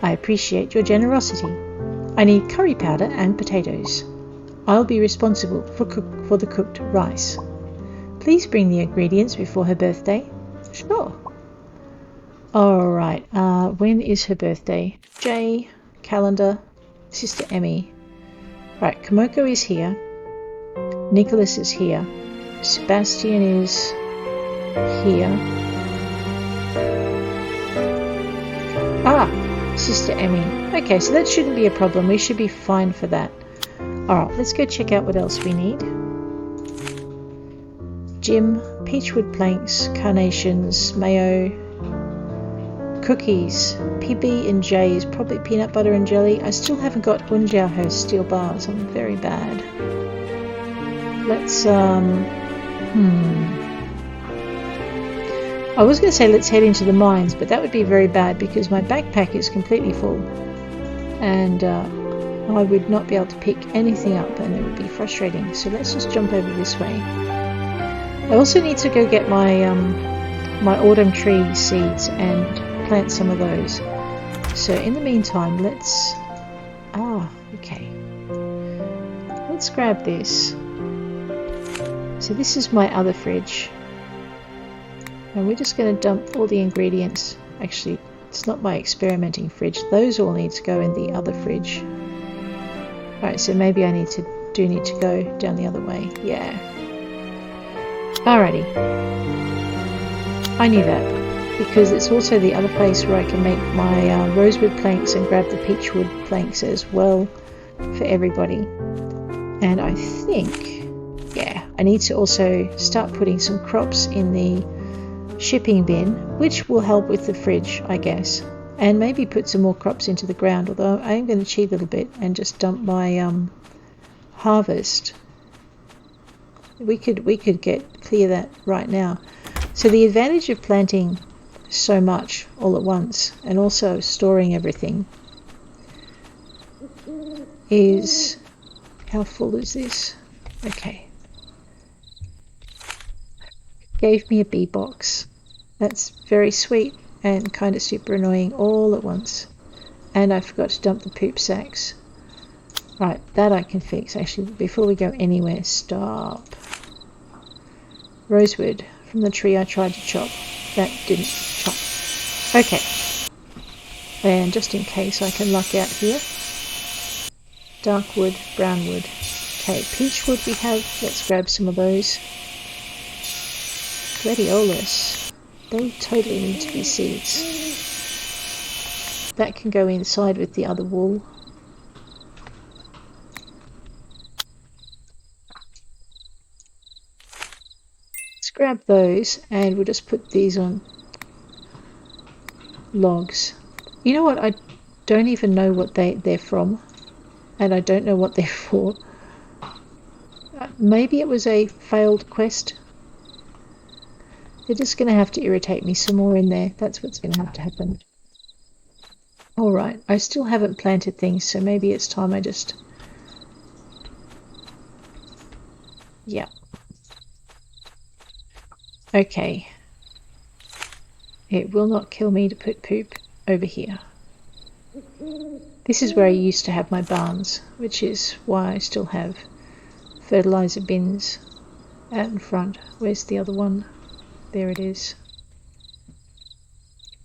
[SPEAKER 1] I appreciate your generosity. I need curry powder and potatoes. I'll be responsible for the cooked rice. Please bring the ingredients before her birthday. Sure. Alright, when is her birthday? J, calendar, Sister Emmy. Right, Komoko is here. Nicholas is here. Sebastian is here. Sister Emmy. Okay, so that shouldn't be a problem. We should be fine for that. Alright, let's go check out what else we need. Jim, peachwood planks, carnations, mayo, cookies, PB&J is probably peanut butter and jelly. I still haven't got Hunjiao steel bars. I'm very bad. Let's, I was going to say let's head into the mines, but that would be very bad because my backpack is completely full. And I would not be able to pick anything up and it would be frustrating. So let's just jump over this way. I also need to go get my my autumn tree seeds and plant some of those. So in the meantime, let's let's grab this. So this is my other fridge, and we're just going to dump all the ingredients. Actually, it's not my experimenting fridge. Those all need to go in the other fridge. Alright, so maybe I need to go down the other way. Yeah. Alrighty. I knew that, because it's also the other place where I can make my rosewood planks and grab the peachwood planks as well for everybody. And I think, yeah, I need to also start putting some crops in the shipping bin, which will help with the fridge, I guess. And maybe put some more crops into the ground, although I am going to cheat a little bit and just dump my harvest. We could clear that right now. So the advantage of planting so much all at once and also storing everything is... How full is this? Okay. Gave me a bee box. That's very sweet and kind of super annoying all at once. And I forgot to dump the poop sacks. Right, that I can fix. Actually, before we go anywhere, stop. Rosewood from the tree I tried to chop. That didn't chop. Okay. And just in case I can luck out here. Dark wood, brown wood. Okay, peach wood we have. Let's grab some of those. Gladiolus. They totally need to be seeds. That can go inside with the other wool. Let's grab those and we'll just put these on logs. You know what? I don't even know what they're from. And I don't know what they're for. Maybe it was a failed quest. They're just going to have to irritate me some more in there. That's what's going to have to happen. Alright, I still haven't planted things, so maybe it's time I just... Yeah. Okay. It will not kill me to put poop over here. This is where I used to have my barns, which is why I still have fertilizer bins out in front. Where's the other one? There it is.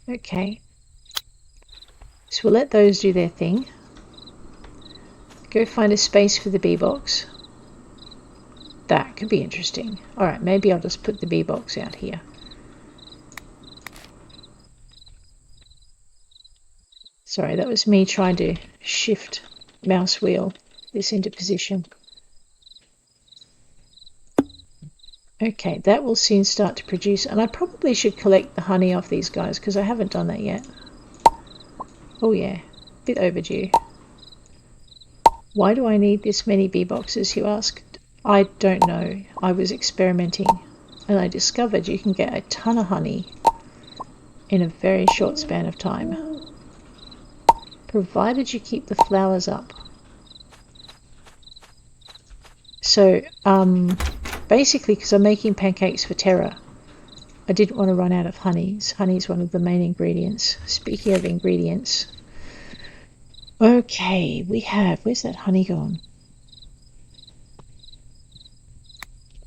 [SPEAKER 1] Okay. So we'll let those do their thing. Go find a space for the bee box. That could be interesting. Alright, maybe I'll just put the bee box out here. Sorry, that was me trying to shift mouse wheel this into position. Okay, that will soon start to produce, and I probably should collect the honey off these guys because I haven't done that yet. Oh yeah, bit overdue. Why do I need this many bee boxes, you ask? I don't know. I was experimenting and I discovered you can get a ton of honey in a very short span of time. Provided you keep the flowers up. So, basically, because I'm making pancakes for Terra, I didn't want to run out of honey. Honey is one of the main ingredients. Speaking of ingredients, okay, we have, where's that honey gone?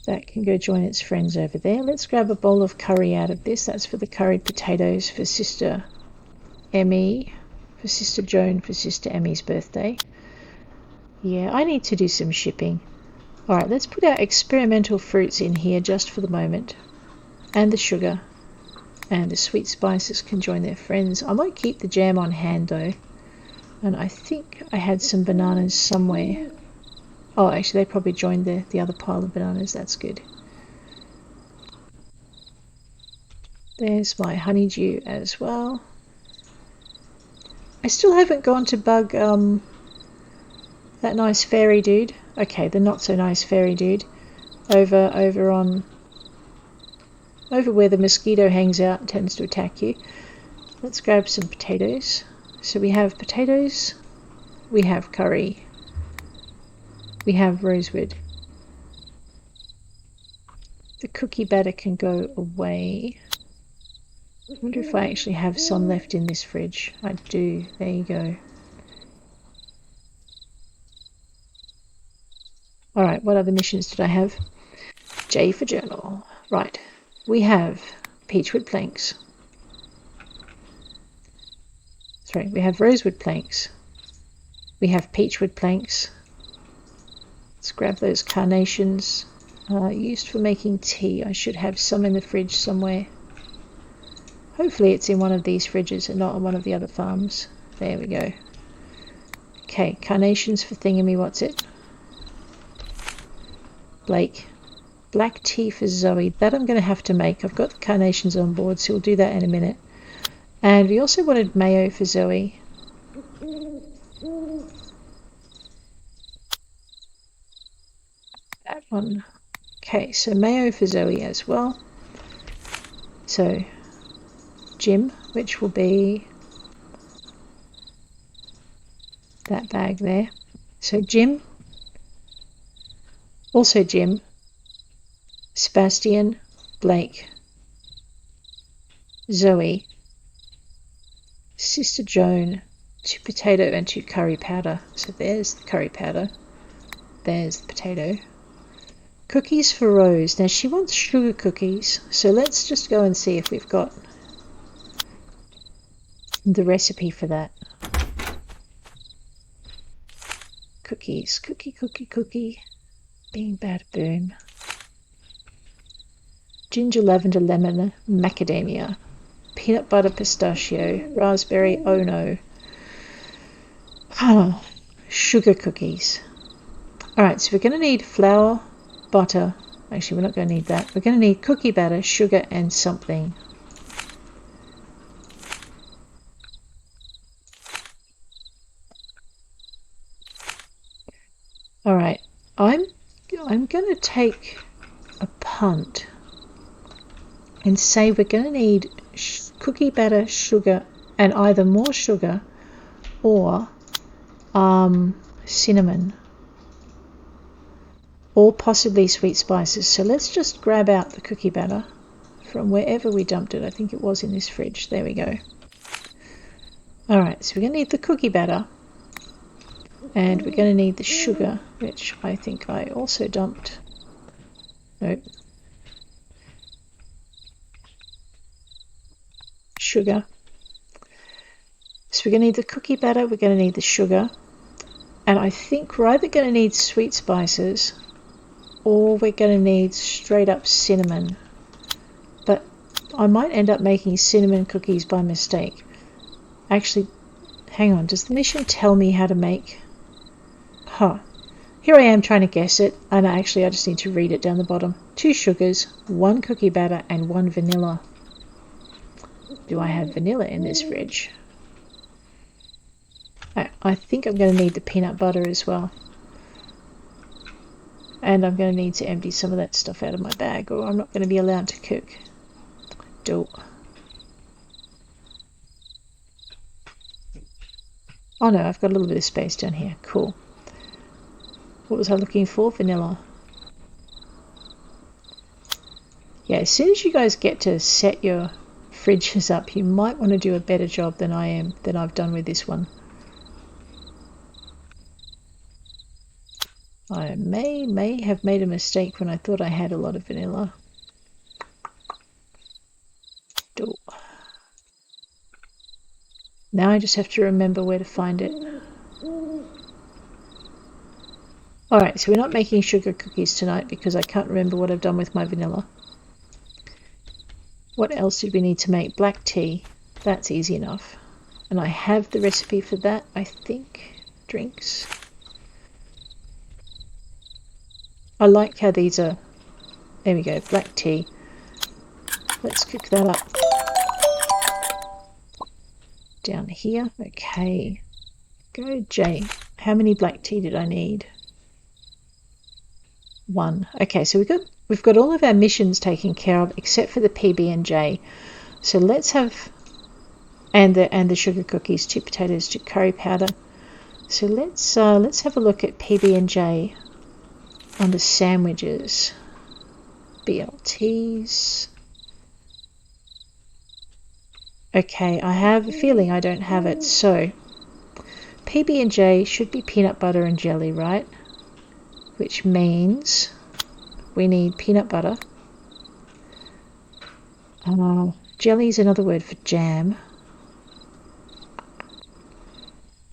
[SPEAKER 1] That can go join its friends over there. Let's grab a bowl of curry out of this. That's for the curried potatoes for Sister Emmy, for Sister Joan, for Sister Emmy's birthday. Yeah, I need to do some shipping. Alright, let's put our experimental fruits in here just for the moment. And the sugar. And the sweet spices can join their friends. I might keep the jam on hand though. And I think I had some bananas somewhere. Oh, actually they probably joined the other pile of bananas. That's good. There's my honeydew as well. I still haven't gone to bug that nice fairy dude. Okay, the not so nice fairy dude. Over where the mosquito hangs out and tends to attack you. Let's grab some potatoes. So we have potatoes, we have curry, we have rosewood. The cookie batter can go away. I wonder if I actually have some left in this fridge. I do. There you go. Alright, what other missions did I have? J for journal. Right. We have peachwood planks. Sorry, we have rosewood planks. We have peachwood planks. Let's grab those carnations. Used for making tea. I should have some in the fridge somewhere. Hopefully it's in one of these fridges and not on one of the other farms. There we go. Okay, carnations for thingamywhatsit. Blake. Black tea for Zoe. That I'm going to have to make. I've got the carnations on board, so we'll do that in a minute. And we also wanted mayo for Zoe. That one. Okay, so mayo for Zoe as well. So, Jim, which will be that bag there. So Jim, also Jim, Sebastian, Blake, Zoe, Sister Joan, 2 potato and 2 curry powder. So there's the curry powder, there's the potato. Cookies for Rose. Now she wants sugar cookies, so let's just go and see if we've got the recipe for that. Cookies, cookie. Bean, bada, boom. Ginger, lavender, lemon, macadamia. Peanut butter, pistachio, raspberry, oh no. Sugar cookies. Alright, so we're going to need flour, butter. Actually, we're not going to need that. We're going to need cookie batter, sugar, and something. Alright, I'm going to take a punt and say we're going to need cookie batter, sugar, and either more sugar or cinnamon, or possibly sweet spices. So let's just grab out the cookie batter from wherever we dumped it. I think it was in this fridge. There we go. Alright, so we're going to need the cookie batter, and we're going to need the sugar, which I think I also dumped. Nope. Sugar. So we're going to need the cookie batter, we're going to need the sugar, and I think we're either going to need sweet spices or we're going to need straight up cinnamon. But I might end up making cinnamon cookies by mistake. Actually, hang on, does the mission tell me how to make? Here I am trying to guess it, and I just need to read it down the bottom. 2 sugars, 1 cookie batter, and 1 vanilla. Do I have vanilla in this fridge? I think I'm going to need the peanut butter as well. And I'm going to need to empty some of that stuff out of my bag, or I'm not going to be allowed to cook. Oh no, I've got a little bit of space down here. Cool. What was I looking for? Vanilla. Yeah, as soon as you guys get to set your fridges up, you might want to do a better job than I've done with this one. I may have made a mistake when I thought I had a lot of vanilla. Now I just have to remember where to find it. Alright, so we're not making sugar cookies tonight because I can't remember what I've done with my vanilla. What else did we need to make? Black tea. That's easy enough. And I have the recipe for that, I think. Drinks. I like how these are... There we go, black tea. Let's cook that up. Down here. Okay. Go, Jay. How many black tea did I need? 1. Okay, so we've got all of our missions taken care of except for the PB&J. So let's have... And the sugar cookies, 2 potatoes, 2 curry powder. So let's have a look at PB&J under sandwiches. BLTs. Okay, I have a feeling I don't have it. So PB&J should be peanut butter and jelly, right? Which means we need peanut butter. Jelly is another word for jam.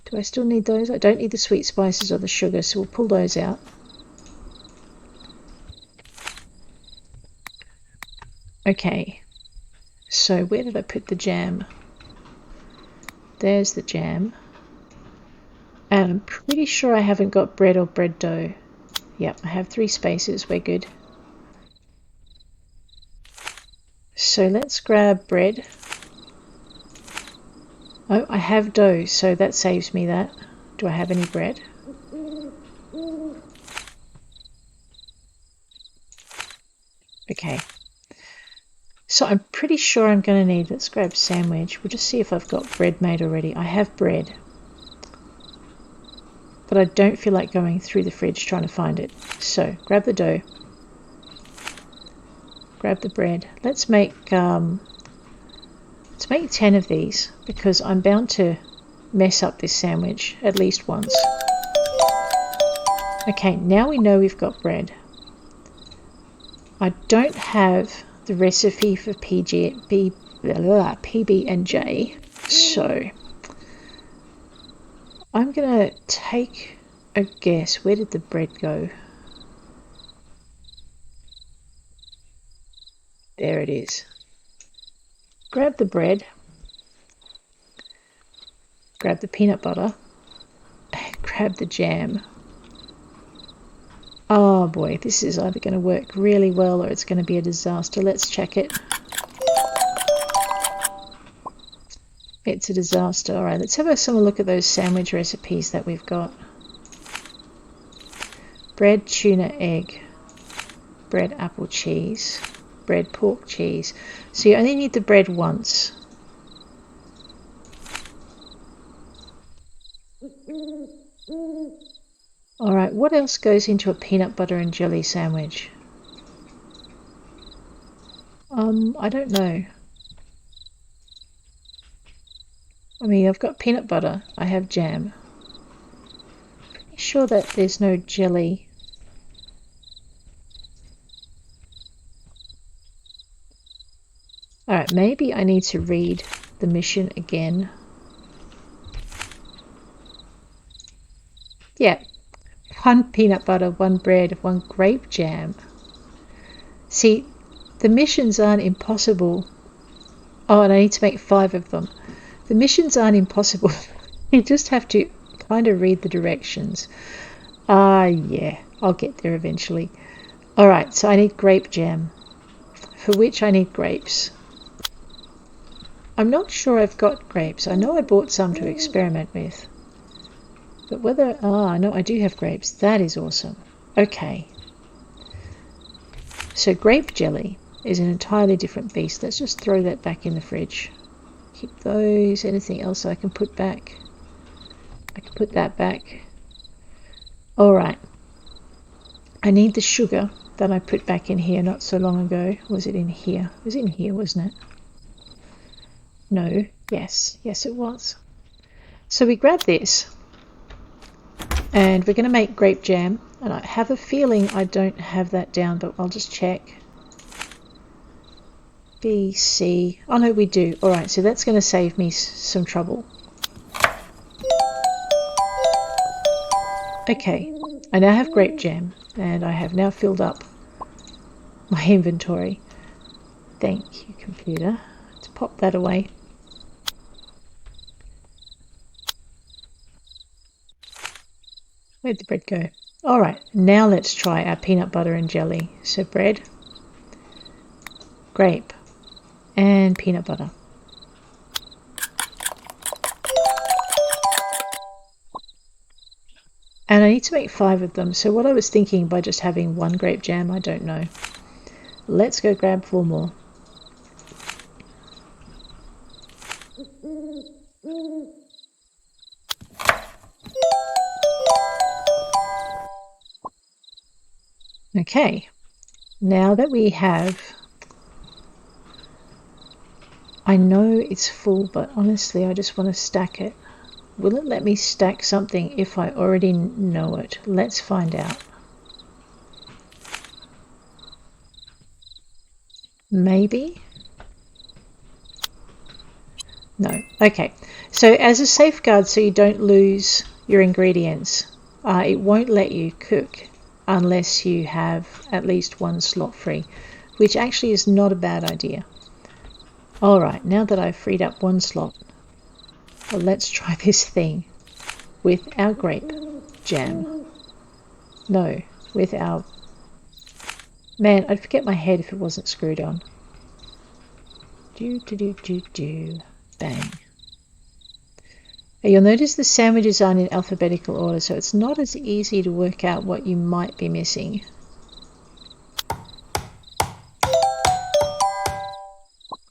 [SPEAKER 1] Do I still need those? I don't need the sweet spices or the sugar, so we'll pull those out. Okay, so where did I put the jam? There's the jam. And I'm pretty sure I haven't got bread or bread dough. Yep, I have 3 spaces, we're good. So let's grab bread. Oh, I have dough, so that saves me that. Do I have any bread? Okay. So I'm pretty sure I'm going to need, let's grab sandwich. We'll just see if I've got bread made already. I have bread. But I don't feel like going through the fridge trying to find it. So grab the dough. Grab the bread. Let's make 10 of these because I'm bound to mess up this sandwich at least once. Okay, now we know we've got bread. I don't have the recipe for PB&J, So I'm gonna take a guess. Where did the bread go? There it is. Grab the bread, grab the peanut butter, and grab the jam. Oh boy, this is either going to work really well or it's going to be a disaster. Let's check it. It's a disaster. Alright, let's have a look at those sandwich recipes that we've got. Bread, tuna, egg. Bread, apple, cheese. Bread, pork, cheese. So you only need the bread once. Alright, what else goes into a peanut butter and jelly sandwich? I don't know. I mean, I've got peanut butter. I have jam. Pretty sure that there's no jelly. Alright, maybe I need to read the mission again. Yeah. 1 peanut butter, 1 bread, 1 grape jam. See, the missions aren't impossible. Oh, and I need to make 5 of them. The missions aren't impossible. You just have to kind of read the directions. Yeah, I'll get there eventually. Alright, so I need grape jam, for which I need grapes. I'm not sure I've got grapes. I know I bought some to experiment with. But whether... no, I do have grapes. That is awesome. Okay. So grape jelly is an entirely different beast. Let's just throw that back in the fridge. Keep those. Anything else I can put back? I can put that back. Alright. I need the sugar that I put back in here not so long ago. Was it in here? It was in here, wasn't it? No. Yes. Yes, it was. So we grab this. And we're going to make grape jam. And I have a feeling I don't have that down, but I'll just check. B, C. Oh no, we do. Alright, so that's going to save me some trouble. Okay, I now have grape jam. And I have now filled up my inventory. Thank you, computer. Let's pop that away. Where'd the bread go? Alright, now let's try our peanut butter and jelly. So bread, grape, and peanut butter. And I need to make 5 of them. So what I was thinking by just having 1 grape jam, I don't know. Let's go grab 4 more. Okay, now that we have... I know it's full, but honestly I just want to stack it. Will it let me stack something if I already know it? Let's find out. Maybe? No. Okay. So as a safeguard so you don't lose your ingredients, it won't let you cook unless you have at least 1 slot free, which actually is not a bad idea. Alright, now that I've freed up 1 slot, well, let's try this thing with our grape jam. No, with our... Man, I'd forget my head if it wasn't screwed on. Do. Bang. You'll notice the sandwiches aren't in alphabetical order, so it's not as easy to work out what you might be missing.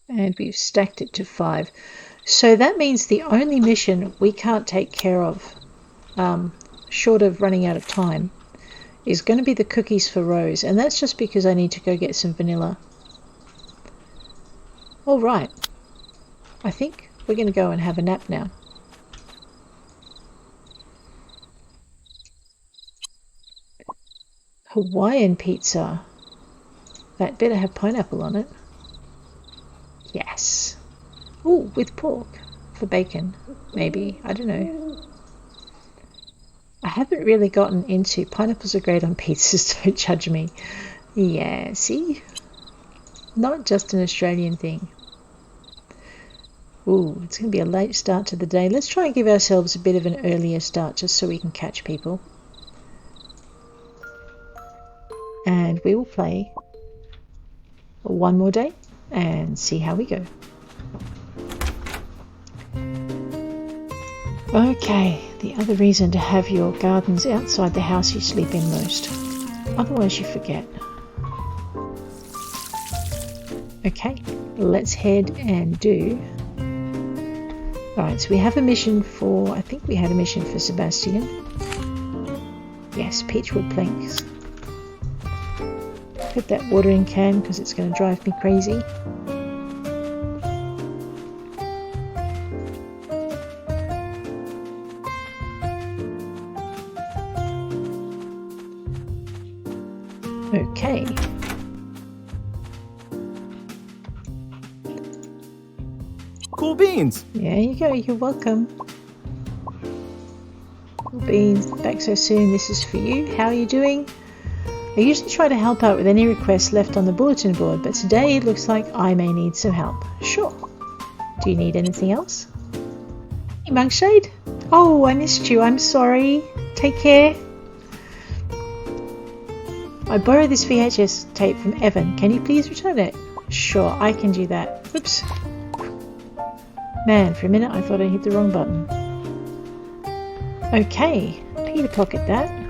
[SPEAKER 1] And we've stacked it to 5. So that means the only mission we can't take care of, short of running out of time, is going to be the cookies for Rose. And that's just because I need to go get some vanilla. Alright. I think we're going to go and have a nap now. Hawaiian pizza. That better have pineapple on it. Yes. Ooh, with pork. For bacon, maybe. I don't know. I haven't really gotten into pineapples are great on pizzas, don't judge me. Yeah, see? Not just an Australian thing. Ooh, it's going to be a late start to the day. Let's try and give ourselves a bit of an earlier start just so we can catch people. And we will play one more day and see how we go. Okay, the other reason to have your gardens outside the house you sleep in most. Otherwise you forget. Okay, let's head and do... Alright, so we have a mission for... I think we had a mission for Sebastian. Yes, peachwood planks. Put that watering can because it's going to drive me crazy. Okay.
[SPEAKER 4] Cool beans.
[SPEAKER 1] There you go, you're welcome. Cool beans, back so soon, this is for you. How are you doing? I usually try to help out with any requests left on the bulletin board, but today it looks like I may need some help. Sure. Do you need anything else? Hey, Monkshade? Oh, I missed you, I'm sorry. Take care. I borrowed this VHS tape from Evan. Can you please return it? Sure, I can do that. Oops. Man, for a minute I thought I hit the wrong button. Okay, Peter pocket that.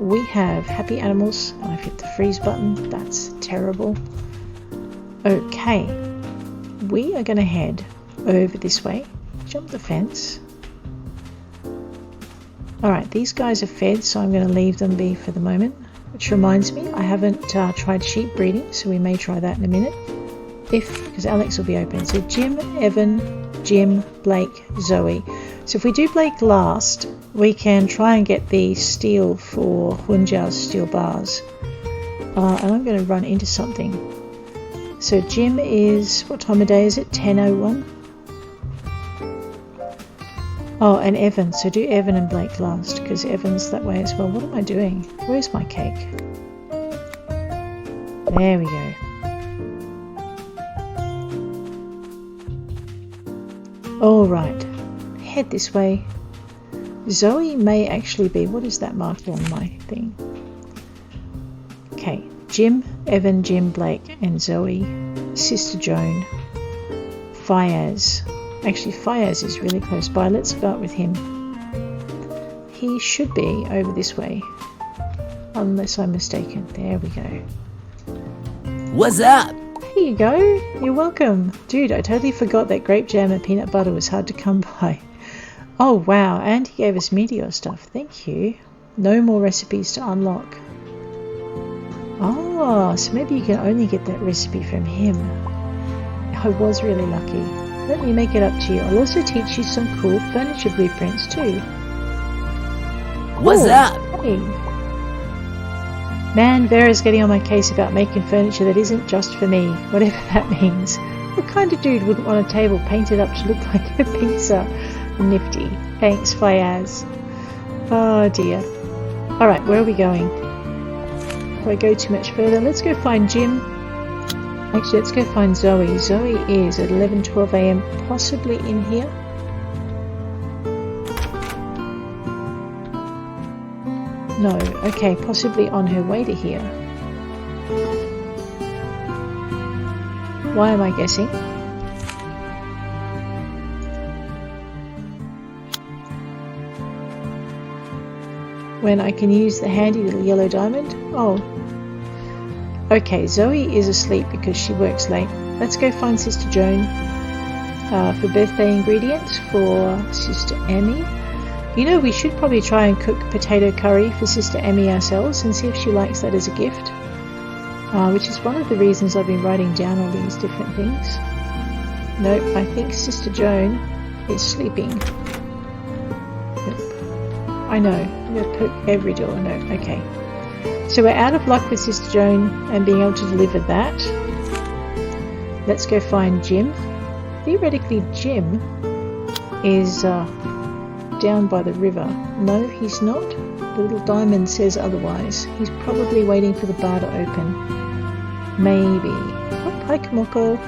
[SPEAKER 1] We have happy animals, and I've hit the freeze button. That's terrible. Okay, we are going to head over this way. Jump the fence. Alright, these guys are fed, so I'm going to leave them be for the moment. Which reminds me, I haven't tried sheep breeding, so we may try that in a minute. Because Alex will be open. So Jim, Evan, Jim, Blake, Zoe. So if we do Blake last, we can try and get the steel for Hunjiao's steel bars. And I'm going to run into something. So Jim is, what time of day is it? 10:01? Oh, and Evan. So do Evan and Blake last, because Evan's that way as well. What am I doing? Where's my cake? There we go. Alright, head this way. Zoe may actually be... What is that marker on my thing? Okay, Jim, Evan, Jim, Blake, and Zoe. Sister Joan. Fayaz. Actually, Fayaz is really close by. Let's start with him. He should be over this way. Unless I'm mistaken. There we go.
[SPEAKER 2] What's up?
[SPEAKER 1] Here you go. You're welcome. Dude, I totally forgot that grape jam and peanut butter was hard to come by. Oh, wow. And he gave us meteor stuff. Thank you. No more recipes to unlock. Oh, so maybe you can only get that recipe from him. I was really lucky. Let me make it up to you. I'll also teach you some cool furniture blueprints too.
[SPEAKER 2] What's up?
[SPEAKER 1] Hey. Man, Vera's getting on my case about making furniture that isn't just for me, whatever that means. What kind of dude wouldn't want a table painted up to look like a pizza? Nifty. Thanks, Fayaz. Oh dear. Alright, where are we going? Before I go too much further, let's go find Jim. Actually, let's go find Zoe. Zoe is at 11:12 AM, possibly in here. No, okay, possibly on her way to here. Why am I guessing? When I can use the handy little yellow diamond? Oh. Okay, Zoe is asleep because she works late. Let's go find Sister Joan for birthday ingredients for Sister Emmy. You know, we should probably try and cook potato curry for Sister Emmy ourselves and see if she likes that as a gift. Which is one of the reasons I've been writing down all these different things. Nope, I think Sister Joan is sleeping. Nope. I know, I'm going to poke every door. No, okay. So we're out of luck with Sister Joan and being able to deliver that. Let's go find Jim. Theoretically, Jim is down by the river. No, he's not. The little diamond says otherwise. He's probably waiting for the bar to open. Maybe. Oh, hi Komoko.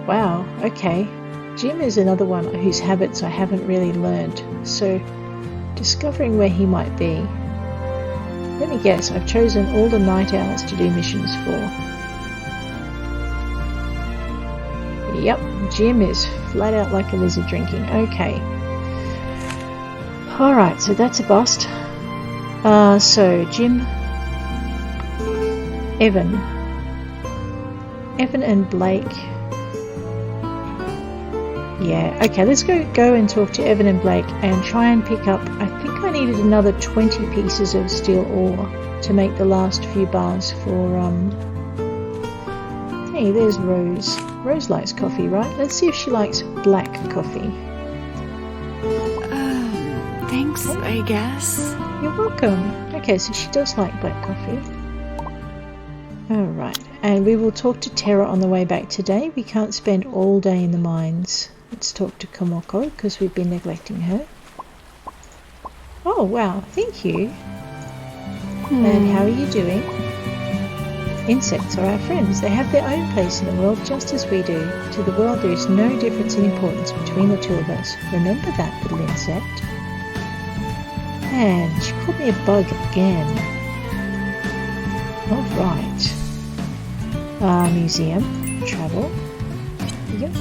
[SPEAKER 1] Wow, okay. Jim is another one whose habits I haven't really learned. So, discovering where he might be. Let me guess, I've chosen all the night owls to do missions for. Yep, Jim is flat out like a lizard drinking. Okay. Alright, so that's a bust. So Jim, Evan and Blake. Yeah, okay, let's go and talk to Evan and Blake and try and pick up, I think I needed another 20 pieces of steel ore to make the last few bars for, hey, there's Rose. Rose likes coffee, right? Let's see if she likes black coffee.
[SPEAKER 5] Thanks, I guess.
[SPEAKER 1] You're welcome. Okay, so she does like black coffee. Alright, and we will talk to Tara on the way back today. We can't spend all day in the mines. Let's talk to Komoko because we've been neglecting her. Oh wow, thank you. And how are you doing? Insects are our friends. They have their own place in the world just as we do. To the world there is no difference in importance between the two of us. Remember that, little insect. And she called me a bug again. Alright. Museum. Travel. Yep.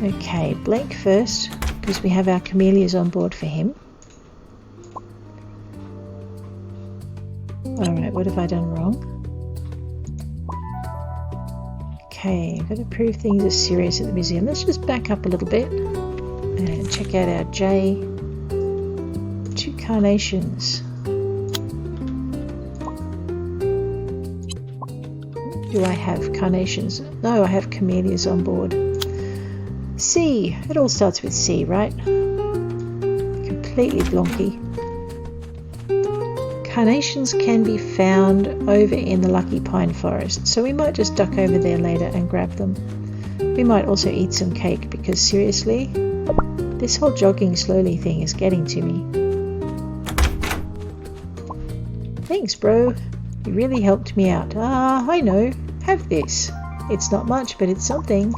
[SPEAKER 1] Okay, Blake first, because we have our camellias on board for him. Alright, what have I done wrong? Okay, I've got to prove things are serious at the museum. Let's just back up a little bit and check out our J. 2 carnations. Do I have carnations? No, I have camellias on board. C. It all starts with C, right? Completely blonky. Carnations can be found over in the Lucky Pine Forest, so we might just duck over there later and grab them. We might also eat some cake because seriously, this whole jogging slowly thing is getting to me. Thanks, bro. You really helped me out. I know. Have this. It's not much, but it's something.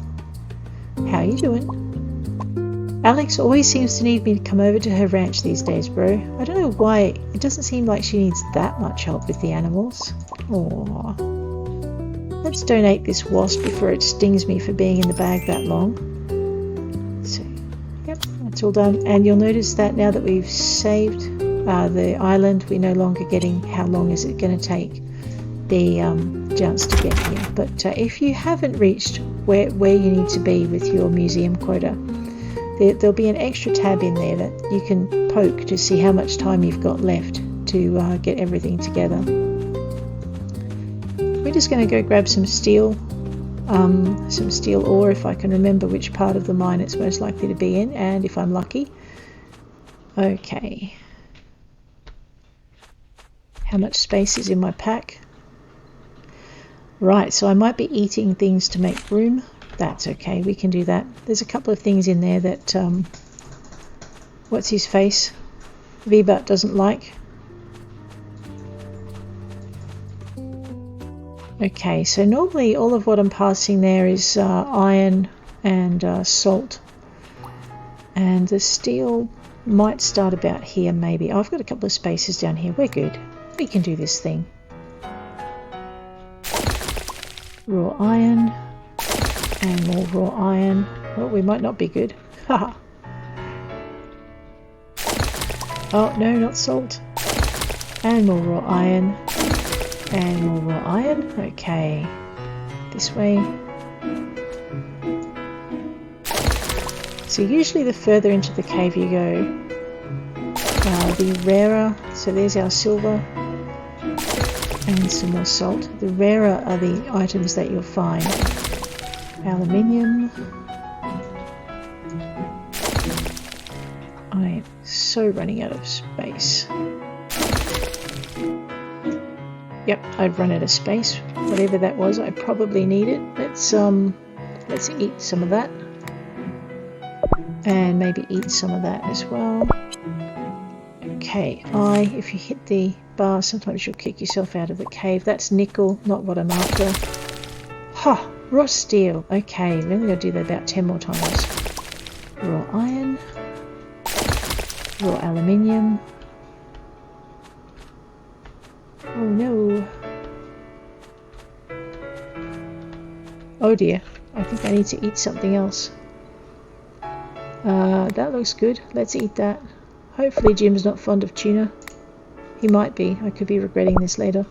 [SPEAKER 1] How you doing? Alex always seems to need me to come over to her ranch these days, bro. I don't know why. It doesn't seem like she needs that much help with the animals. Aww. Let's donate this wasp before it stings me for being in the bag that long. So, yep, that's all done. And you'll notice that now that we've saved the island, we're no longer getting how long is it going to take the jumps to get here. But if you haven't reached where you need to be with your museum quota, there'll be an extra tab in there that you can poke to see how much time you've got left to get everything together. We're just going to go grab some steel ore if I can remember which part of the mine it's most likely to be in, and if I'm lucky. Okay. How much space is in my pack? Right, so I might be eating things to make room. That's okay, we can do that. There's a couple of things in there that, what's his face? V-Butt doesn't like. Okay, so normally all of what I'm passing there is iron and salt. And the steel might start about here maybe. Oh, I've got a couple of spaces down here. We're good. We can do this thing. Raw iron. And more raw iron. Well, we might not be good. Haha. Oh, no, not salt. And more raw iron. And more raw iron. Okay. This way. So usually the further into the cave you go, the rarer. So there's our silver. And some more salt. The rarer are the items that you'll find. Aluminium. I am so running out of space. Yep, I'd run out of space. Whatever that was, I probably need it. Let's eat some of that. And maybe eat some of that as well. Okay, if you hit the bar, sometimes you'll kick yourself out of the cave. That's nickel, not what I'm after. Ha! Raw steel. Okay, we're only going to do that about 10 more times. Raw iron. Raw aluminium. Oh no. Oh dear. I think I need to eat something else. That looks good. Let's eat that. Hopefully Jim's not fond of tuna. He might be. I could be regretting this later.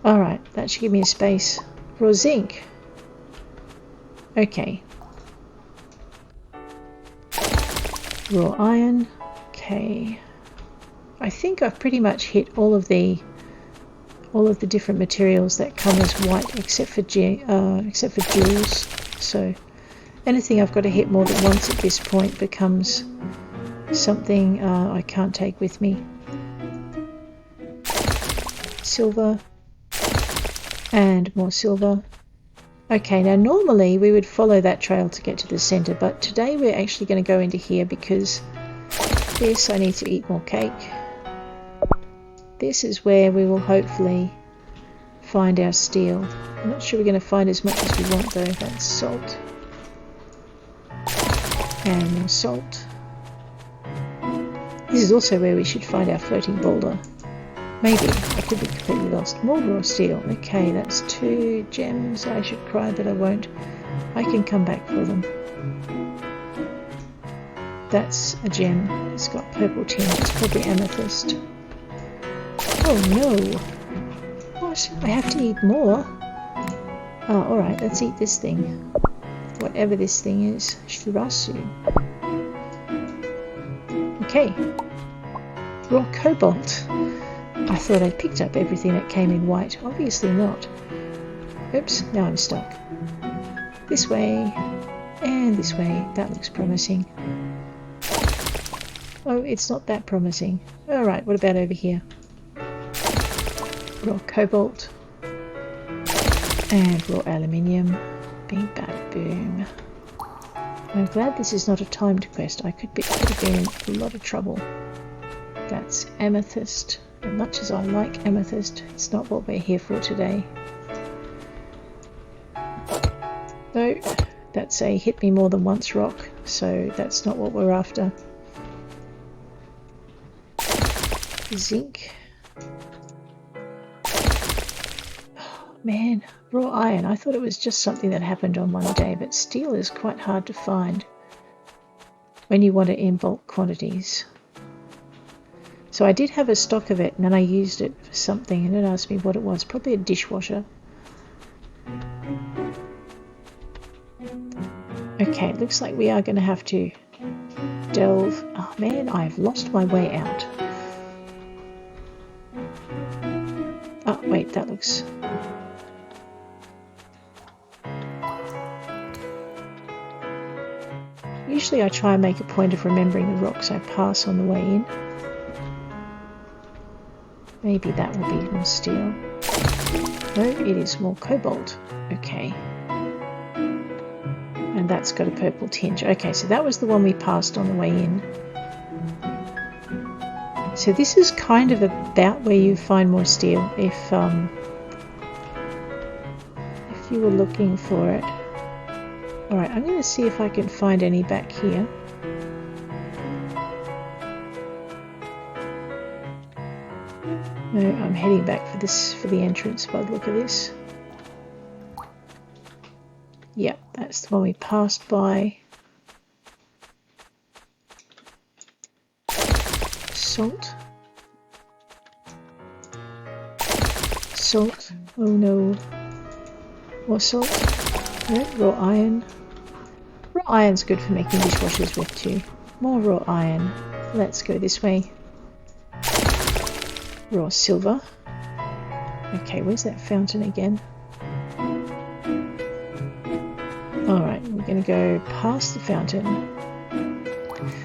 [SPEAKER 1] Alright, that should give me a space. Raw zinc. Okay. Raw iron. Okay. I think I've pretty much hit all of the different materials that come as white except for jewels. So anything I've got to hit more than once at this point becomes something I can't take with me. Silver. And more silver. Okay, now normally we would follow that trail to get to the center, but today we're actually going to go into here because this, I need to eat more cake. This is where we will hopefully find our steel. I'm not sure we're going to find as much as we want though. That's salt. And more salt. This is also where we should find our floating boulder. Maybe. I could be completely lost. More raw steel. Okay, that's 2 gems. I should cry, but I won't. I can come back for them. That's a gem. It's got purple tinge. It's probably amethyst. Oh no! What? I have to eat more? Oh, alright. Let's eat this thing. Whatever this thing is. Shirasu. Okay. Raw cobalt. I thought I'd picked up everything that came in white. Obviously not. Oops, now I'm stuck. This way, and this way. That looks promising. Oh, it's not that promising. Alright, what about over here? Raw cobalt. And raw aluminium. Bing, bada, boom. I'm glad this is not a timed quest. I could have been in a lot of trouble. That's amethyst. As much as I like amethyst, it's not what we're here for today. No, that's a hit me more than once rock, so that's not what we're after. Zinc. Oh, man, raw iron. I thought it was just something that happened on one day, but steel is quite hard to find when you want it in bulk quantities. So I did have a stock of it and then I used it for something and it asked me what it was. Probably a dishwasher. Okay, it looks like we are going to have to delve. Oh man, I've lost my way out. Oh wait, that looks... Usually I try and make a point of remembering the rocks I pass on the way in. Maybe that will be more steel. No, it is more cobalt. Okay. And that's got a purple tinge. Okay, so that was the one we passed on the way in. So this is kind of about where you find more steel if you were looking for it. Alright, I'm going to see if I can find any back here. No, I'm heading back for the entrance by the look of this. Yep, that's the one we passed by. Salt. Salt. Oh no. More salt. No, raw iron. Raw iron's good for making dishwashers with too. More raw iron. Let's go this way. Raw silver. Okay, where's that fountain again? Alright, we're going to go past the fountain.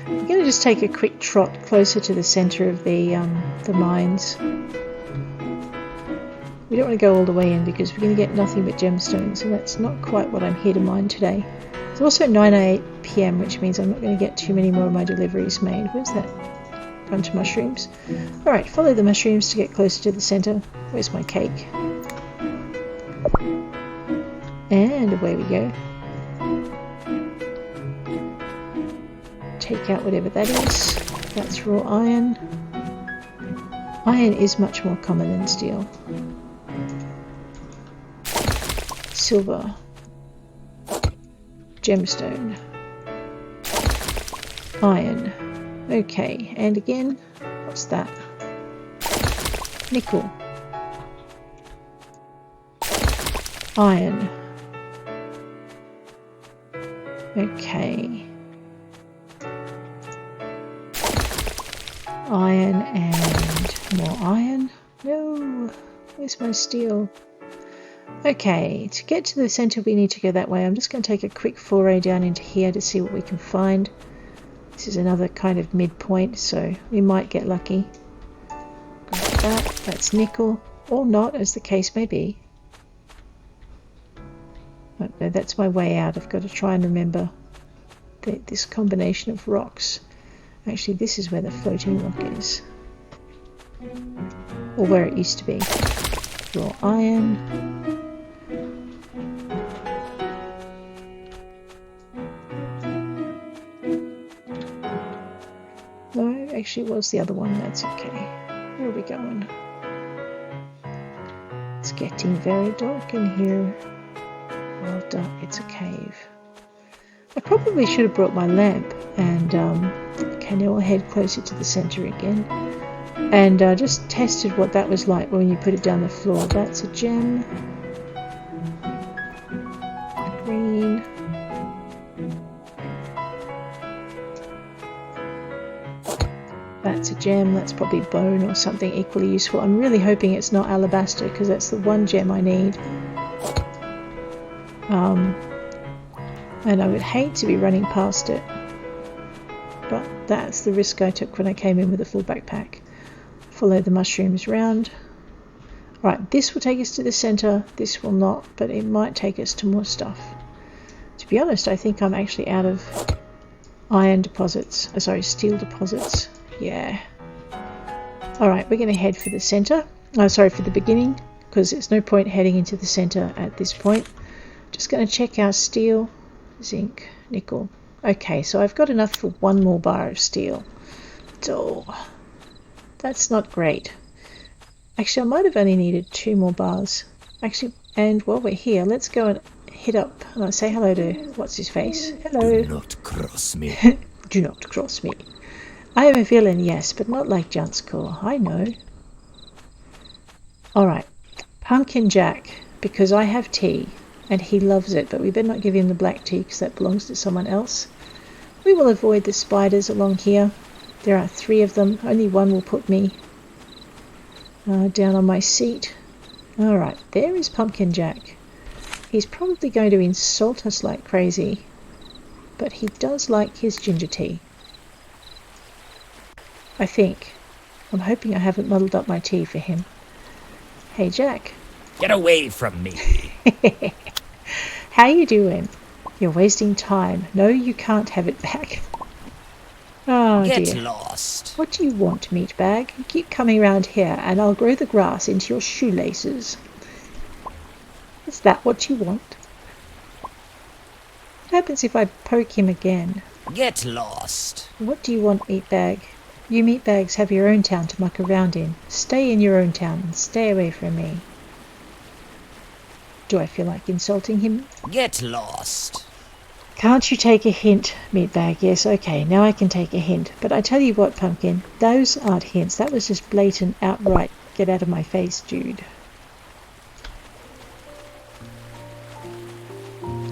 [SPEAKER 1] We're going to just take a quick trot closer to the centre of the mines. We don't want to go all the way in because we're going to get nothing but gemstones, and that's not quite what I'm here to mine today. It's also 9 PM, which means I'm not going to get too many more of my deliveries made. Where's that bunch of mushrooms? Alright, follow the mushrooms to get closer to the centre. Where's my cake? And away we go. Take out whatever that is. That's raw iron. Iron is much more common than steel. Silver. Gemstone. Iron. Okay, and again, what's that? Nickel. Iron. Okay. Iron and more iron. No, where's my steel? Okay, to get to the centre we need to go that way. I'm just going to take a quick foray down into here to see what we can find. This is another kind of midpoint, so we might get lucky. Like that. That's nickel, or not, as the case may be. Oh, no, that's my way out. I've got to try and remember this combination of rocks. Actually, this is where the floating rock is. Or where it used to be. Raw iron. No, actually it was the other one. That's okay. Where are we going? It's getting very dark in here. Well, dark. It's a cave. I probably should have brought my lamp and okay, now we'll head closer to the centre again and just tested what that was like when you put it down the floor. That's a gem. Green. That's a gem. That's probably bone or something equally useful. I'm really hoping it's not alabaster because that's the one gem I need. And I would hate to be running past it, but that's the risk I took when I came in with a full backpack. Follow the mushrooms round. Right, this will take us to the centre, this will not, but it might take us to more stuff. To be honest, I think I'm actually out of iron deposits, steel deposits. Yeah. Alright, we're going to head for the centre, for the beginning, because there's no point heading into the centre at this point. Just going to check our steel. Zinc, nickel. Okay, so I've got enough for one more bar of steel. So that's not great. Actually, I might have only needed 2 more bars. Actually, and while we're here, let's go and hit up, say hello to what's his face. Hello.
[SPEAKER 2] Do not cross me.
[SPEAKER 1] Do not cross me. I am a villain, yes, but not like Janskor. I know. Alright. Pumpkin Jack, because I have tea. And he loves it, but we better not give him the black tea because that belongs to someone else. We will avoid the spiders along here. There are 3 of them. Only one will put me down on my seat. Alright, there is Pumpkin Jack. He's probably going to insult us like crazy, but he does like his ginger tea. I think. I'm hoping I haven't muddled up my tea for him. Hey Jack.
[SPEAKER 2] Get away from me.
[SPEAKER 1] How you doing? You're wasting time. No, you can't have it back. Oh
[SPEAKER 2] Get
[SPEAKER 1] dear.
[SPEAKER 2] lost.
[SPEAKER 1] What do you want, meatbag? Keep coming round here and I'll grow the grass into your shoelaces. Is that what you want? What happens if I poke him again?
[SPEAKER 2] Get lost.
[SPEAKER 1] What do you want, meatbag? You meatbags have your own town to muck around in. Stay in your own town and stay away from me. Do I feel like insulting him?
[SPEAKER 2] Get lost.
[SPEAKER 1] Can't you take a hint, meatbag? Yes, okay, now I can take a hint. But I tell you what, Pumpkin, those aren't hints. That was just blatant, outright, get out of my face, dude.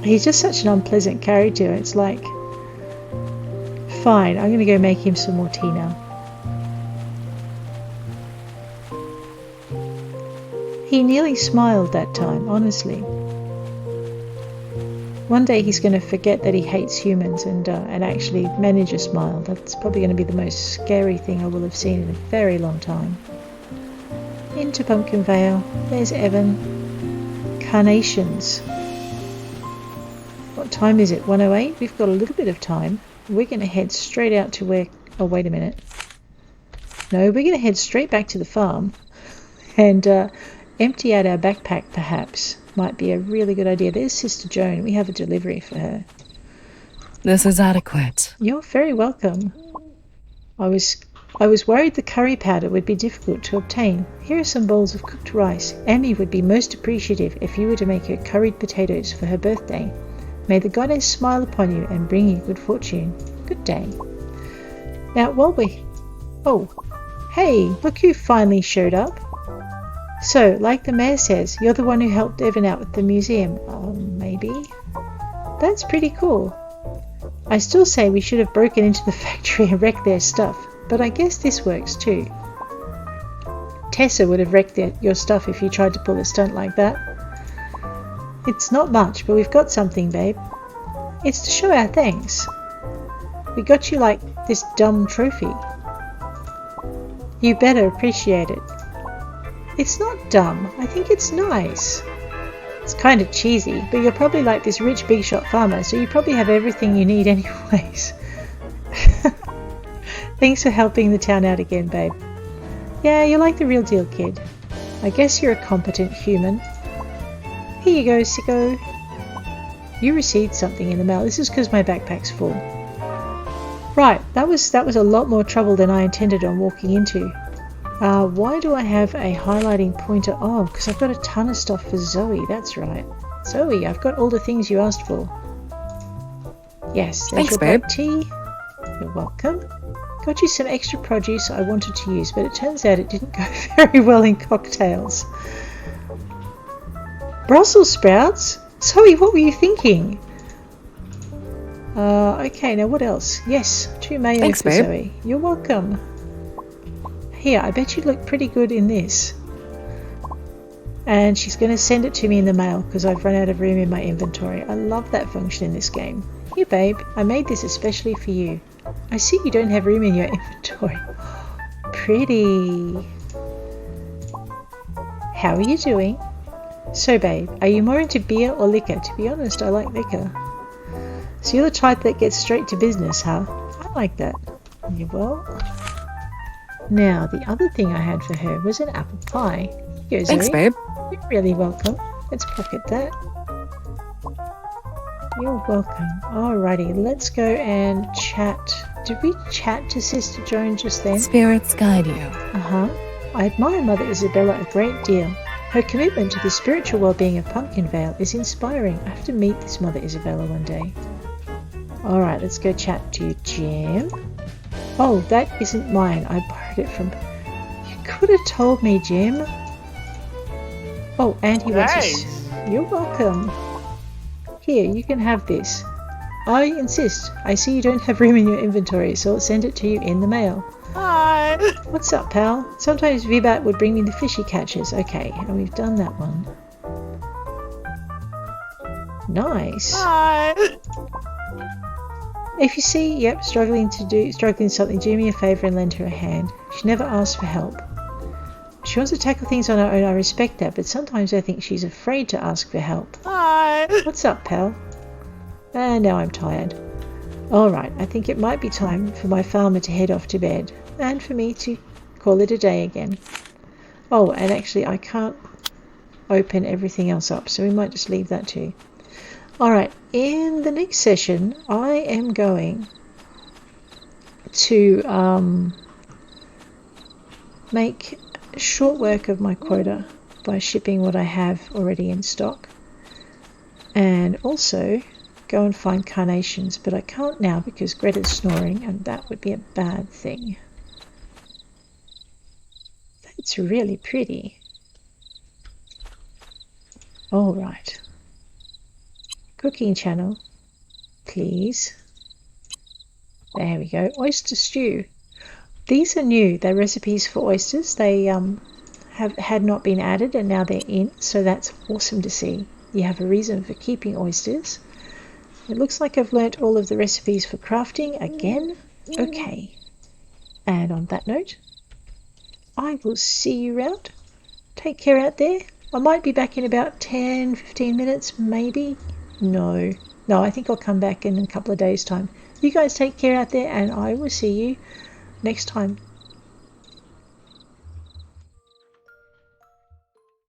[SPEAKER 1] He's just such an unpleasant character. It's like, fine, I'm going to go make him some more tea now. He nearly smiled that time, honestly. One day he's going to forget that he hates humans and actually manage a smile. That's probably going to be the most scary thing I will have seen in a very long time. into Pumpkinvale. There's Evan. Carnations. What time is it? 1:08? We've got a little bit of time. We're going to head straight out to where... Oh, wait a minute. No, we're going to head straight back to the farm and empty out our backpack, perhaps. Might be a really good idea. There's Sister Joan. We have a delivery for her.
[SPEAKER 5] This is adequate.
[SPEAKER 1] You're very welcome. I was worried the curry powder would be difficult to obtain. Here are some bowls of cooked rice. Amy would be most appreciative if you were to make her curried potatoes for her birthday. May the goddess smile upon you and bring you good fortune. Good day. Now, while we... Oh, hey, look who finally showed up. So, like the mayor says, you're the one who helped Evan out with the museum. Maybe? That's pretty cool. I still say we should have broken into the factory and wrecked their stuff, but I guess this works too. Tessa would have wrecked your stuff if you tried to pull a stunt like that. It's not much, but we've got something, babe. It's to show our thanks. We got you like this dumb trophy. You better appreciate it. It's not dumb. I think it's nice. It's kind of cheesy, but you're probably like this rich big shot farmer, so you probably have everything you need anyways. Thanks for helping the town out again, babe. Yeah, you're like the real deal, kid. I guess you're a competent human. Here you go, sicko. You received something in the mail. This is because my backpack's full. Right, that was a lot more trouble than I intended on walking into. Why do I have a highlighting pointer? Oh, because I've got a ton of stuff for Zoe. That's right. Zoe, I've got all the things you asked for. Yes, there's your black tea. You're welcome. Got you some extra produce I wanted to use, but it turns out it didn't go very well in cocktails. Brussels sprouts? Zoe, what were you thinking? Okay, now what else? Yes, 2 mayo
[SPEAKER 5] Thanks,
[SPEAKER 1] for
[SPEAKER 5] babe.
[SPEAKER 1] Zoe. You're welcome. Here, I bet you look pretty good in this. And she's going to send it to me in the mail because I've run out of room in my inventory. I love that function in this game. Here, babe, I made this especially for you. I see you don't have room in your inventory. Pretty. How are you doing? So, babe, are you more into beer or liquor? To be honest, I like liquor. So you're the type that gets straight to business, huh? I like that. You will. Now, the other thing I had for her was an apple pie. Here you go,
[SPEAKER 5] Thanks,
[SPEAKER 1] Zoe.
[SPEAKER 5] babe.
[SPEAKER 1] You're really welcome. Let's pocket that. You're welcome. Alrighty, let's go and chat. Did we chat to Sister Joan just then?
[SPEAKER 5] Spirits guide you.
[SPEAKER 1] Uh-huh. I admire Mother Isabella a great deal. Her commitment to the spiritual well-being of Pumpkinvale is inspiring. I have to meet this Mother Isabella one day. Alright, let's go chat to you, Jim. Oh, that isn't mine. I borrowed it from... You could have told me, Jim. Oh, and he wants us... You're welcome. Here, you can have this. I insist. I see you don't have room in your inventory, so I'll send it to you in the mail.
[SPEAKER 4] Hi.
[SPEAKER 1] What's up, pal? Sometimes Vibat would bring me the fishy catches. Okay, and we've done that one. Nice.
[SPEAKER 4] Hi.
[SPEAKER 1] If you see, yep, struggling something, do me a favour and lend her a hand. She never asks for help. She wants to tackle things on her own, I respect that, but sometimes I think she's afraid to ask for help.
[SPEAKER 4] Hi.
[SPEAKER 1] What's up, pal? And now I'm tired. Alright, I think it might be time for my farmer to head off to bed, and for me to call it a day again. Oh, and actually I can't open everything else up, so we might just leave that too. Alright, in the next session, I am going to make short work of my quota by shipping what I have already in stock, and also go and find carnations, but I can't now because Gretha's snoring, and that would be a bad thing. That's really pretty. Alright. Cooking channel, please. There we go. Oyster stew. These are new. They're recipes for oysters. They had not been added and now they're in, so that's awesome to see. You have a reason for keeping oysters. It looks like I've learnt all of the recipes for crafting again. Okay. And on that note, I will see you round Take care out there. I might be back in about 10-15 minutes, maybe. No, I think I'll come back in a couple of days' time. You guys take care out there, and I will see you next time.